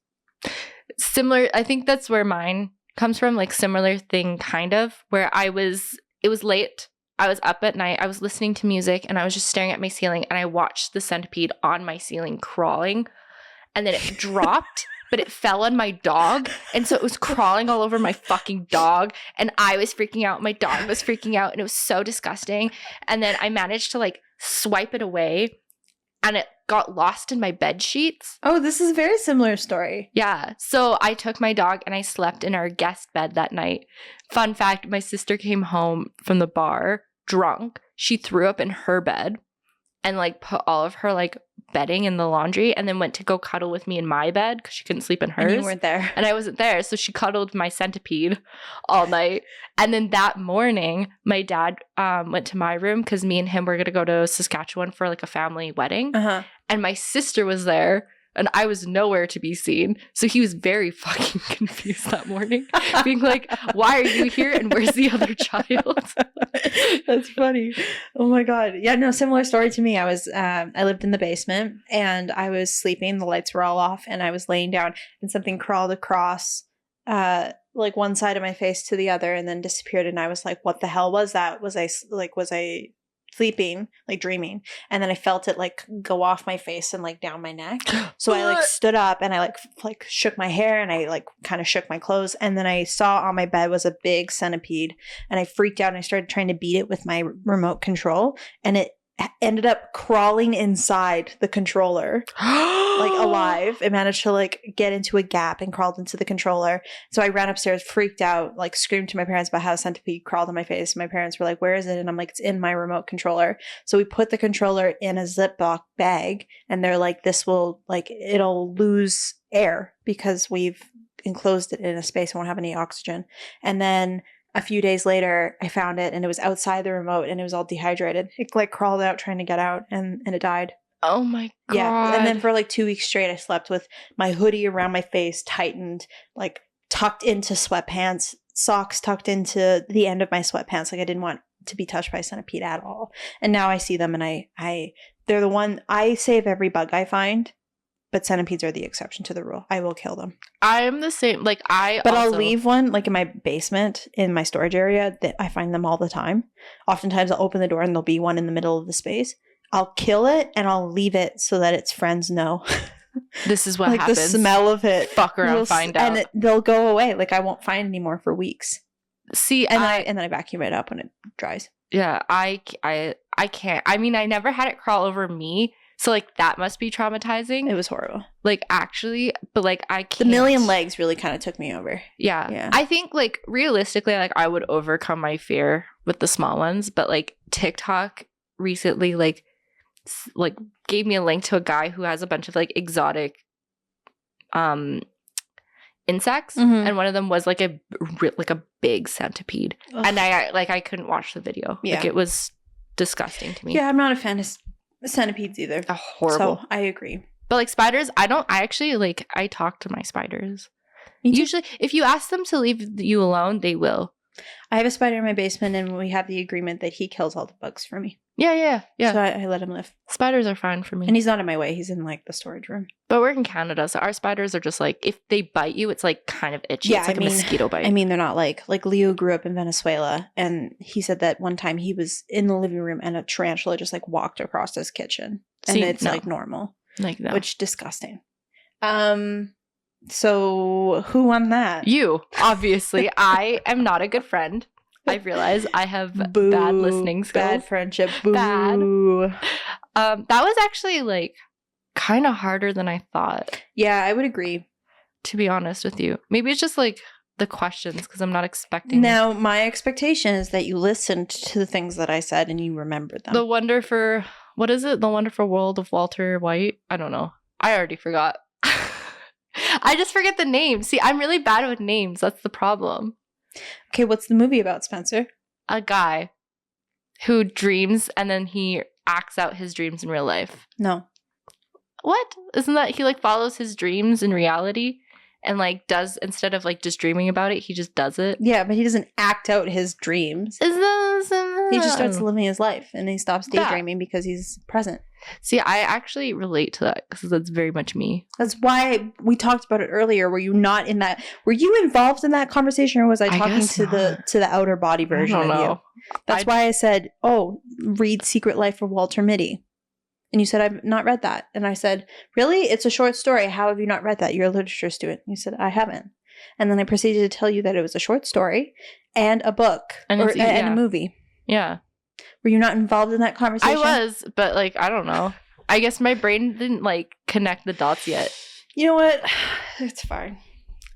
Similar, I think that's where mine comes from, like, similar thing, kind of, where it was late. I was up at night. I was listening to music and I was just staring at my ceiling, and I watched the centipede on my ceiling crawling, and then it dropped, but it fell on my dog. And so it was crawling all over my fucking dog, and I was freaking out. My dog was freaking out, and it was so disgusting. And then I managed to like swipe it away, and it got lost in my bed sheets. Oh, this is a very similar story. Yeah. So I took my dog and I slept in our guest bed that night. Fun fact, my sister came home from the bar drunk, she threw up in her bed and like put all of her like bedding in the laundry and then went to go cuddle with me in my bed because she couldn't sleep in hers. And you weren't there. And I wasn't there. So she cuddled my centipede all night. And then that morning, my dad went to my room because me and him were going to go to Saskatchewan for like a family wedding. Uh-huh. And my sister was there and I was nowhere to be seen. So he was very fucking confused that morning, being like, why are you here? And where's the other child? That's funny. Oh my God. Yeah, no, similar story to me. I lived in the basement and I was sleeping. The lights were all off and I was laying down and something crawled across like one side of my face to the other and then disappeared. And I was like, what the hell was that? Was I sleeping, like dreaming? And then I felt it like go off my face and like down my neck. So I like stood up and I like shook my hair and I like kind of shook my clothes. And then I saw on my bed was a big centipede and I freaked out and I started trying to beat it with my remote control and it ended up crawling inside the controller like alive. It managed to like get into a gap and crawled into the controller. So I ran upstairs, freaked out, like screamed to my parents about how a centipede crawled on my face. My parents were like, where is it? And I'm like, it's in my remote controller. So we put the controller in a Ziploc bag and they're like, this will like, it'll lose air because we've enclosed it in a space and won't have any oxygen. And then a few days later, I found it and it was outside the remote and it was all dehydrated. It like crawled out trying to get out and it died. Oh my God. Yeah. And then for like 2 weeks straight, I slept with my hoodie around my face, tightened, like tucked into sweatpants, socks tucked into the end of my sweatpants. Like I didn't want to be touched by a centipede at all. And now I see them and they're the one, I save every bug I find. But centipedes are the exception to the rule. I will kill them. I'm the same. Like I'll leave one like in my basement in my storage area that I find them all the time. Oftentimes I'll open the door and there'll be one in the middle of the space. I'll kill it and I'll leave it so that its friends know. This is what like happens. The smell of it. Fuck around, find out. And they'll go away. Like I won't find any more for weeks. See, and then I vacuum it up when it dries. Yeah, I can't. I mean, I never had it crawl over me. So, like, that must be traumatizing. It was horrible. Like, actually, but, like, I can't. The million legs really kind of took me over. Yeah. I think, like, realistically, like, I would overcome my fear with the small ones. But, like, TikTok recently, like gave me a link to a guy who has a bunch of, like, exotic insects. Mm-hmm. And one of them was, like, a big centipede. Ugh. And I couldn't watch the video. Yeah. Like, it was disgusting to me. Yeah, I'm not a fan of centipedes either. Horrible. So I agree. But like spiders, I talk to my spiders. Usually if you ask them to leave you alone, they will. I have a spider in my basement and we have the agreement that he kills all the bugs for me. Yeah. So I let him live. Spiders are fine for me. And he's not in my way. He's in like the storage room. But we're in Canada, so our spiders are just like, if they bite you, it's like kind of itchy. Yeah, it's like a mosquito bite. I mean, they're not like Leo grew up in Venezuela and he said that one time he was in the living room and a tarantula just like walked across his kitchen. And it's like normal. Like no. Which disgusting. So who won that? You, obviously. I am not a good friend. I realize I have bad listening skills. Bad friendship. Boo. Bad. That was actually like kind of harder than I thought. Yeah, I would agree. To be honest with you. Maybe it's just like the questions because I'm not expecting. Now, my expectation is that you listened to the things that I said and you remembered them. The Wonderful World of Walter White? I don't know. I already forgot. I just forget the names. See, I'm really bad with names. That's the problem. Okay, what's the movie about, Spencer? A guy who dreams and then he acts out his dreams in real life. No. What? Isn't that he like follows his dreams in reality and like does, instead of like just dreaming about it, he just does it? Yeah, but he doesn't act out his dreams. He just starts living his life and he stops daydreaming because he's present. See, I actually relate to that because that's very much me. That's why we talked about it earlier. Were you not in that? Were you involved in that conversation, or was I talking to the outer body version of you? That's why I said, "Oh, read Secret Life of Walter Mitty," and you said, "I've not read that." And I said, "Really? It's a short story. How have you not read that? You're a literature student." You said, "I haven't." And then I proceeded to tell you that it was a short story and a book and a movie. Yeah. Were you not involved in that conversation? I was, but like, I don't know. I guess my brain didn't like connect the dots yet. You know what? It's fine.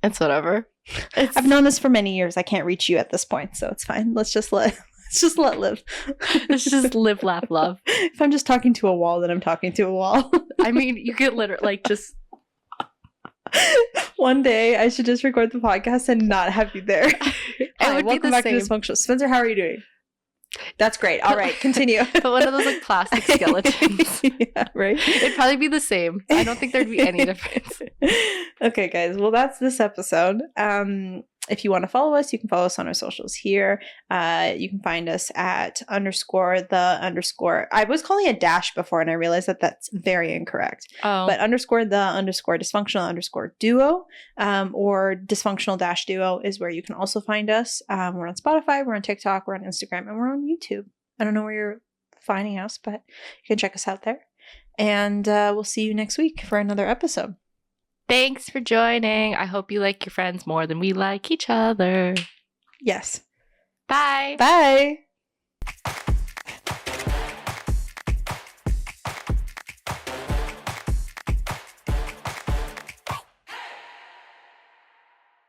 It's whatever. I've known this for many years. I can't reach you at this point, so it's fine. Let's just let Let's just let live. Let's just live, laugh, love. If I'm just talking to a wall, then I'm talking to a wall. I mean, you could literally like just. One day I should just record the podcast and not have you there. Hi, would be welcome the back to same. Dysfunctional. Spencer, how are you doing? That's great. All right, continue. But one of those like plastic skeletons. Yeah, right. It'd probably be the same. I don't think there'd be any difference. Okay, guys. Well, that's this episode. If you want to follow us, you can follow us on our socials here. You can find us at _the_. I was calling it dash before, and I realized that that's very incorrect. Oh, But _the_dysfunctional_duo or dysfunctional-duo is where you can also find us. We're on Spotify, we're on TikTok, we're on Instagram, and we're on YouTube. I don't know where you're finding us, but you can check us out there. And we'll see you next week for another episode. thanks for joining. I hope you like your friends more than we like each other. Yes. Bye. Bye.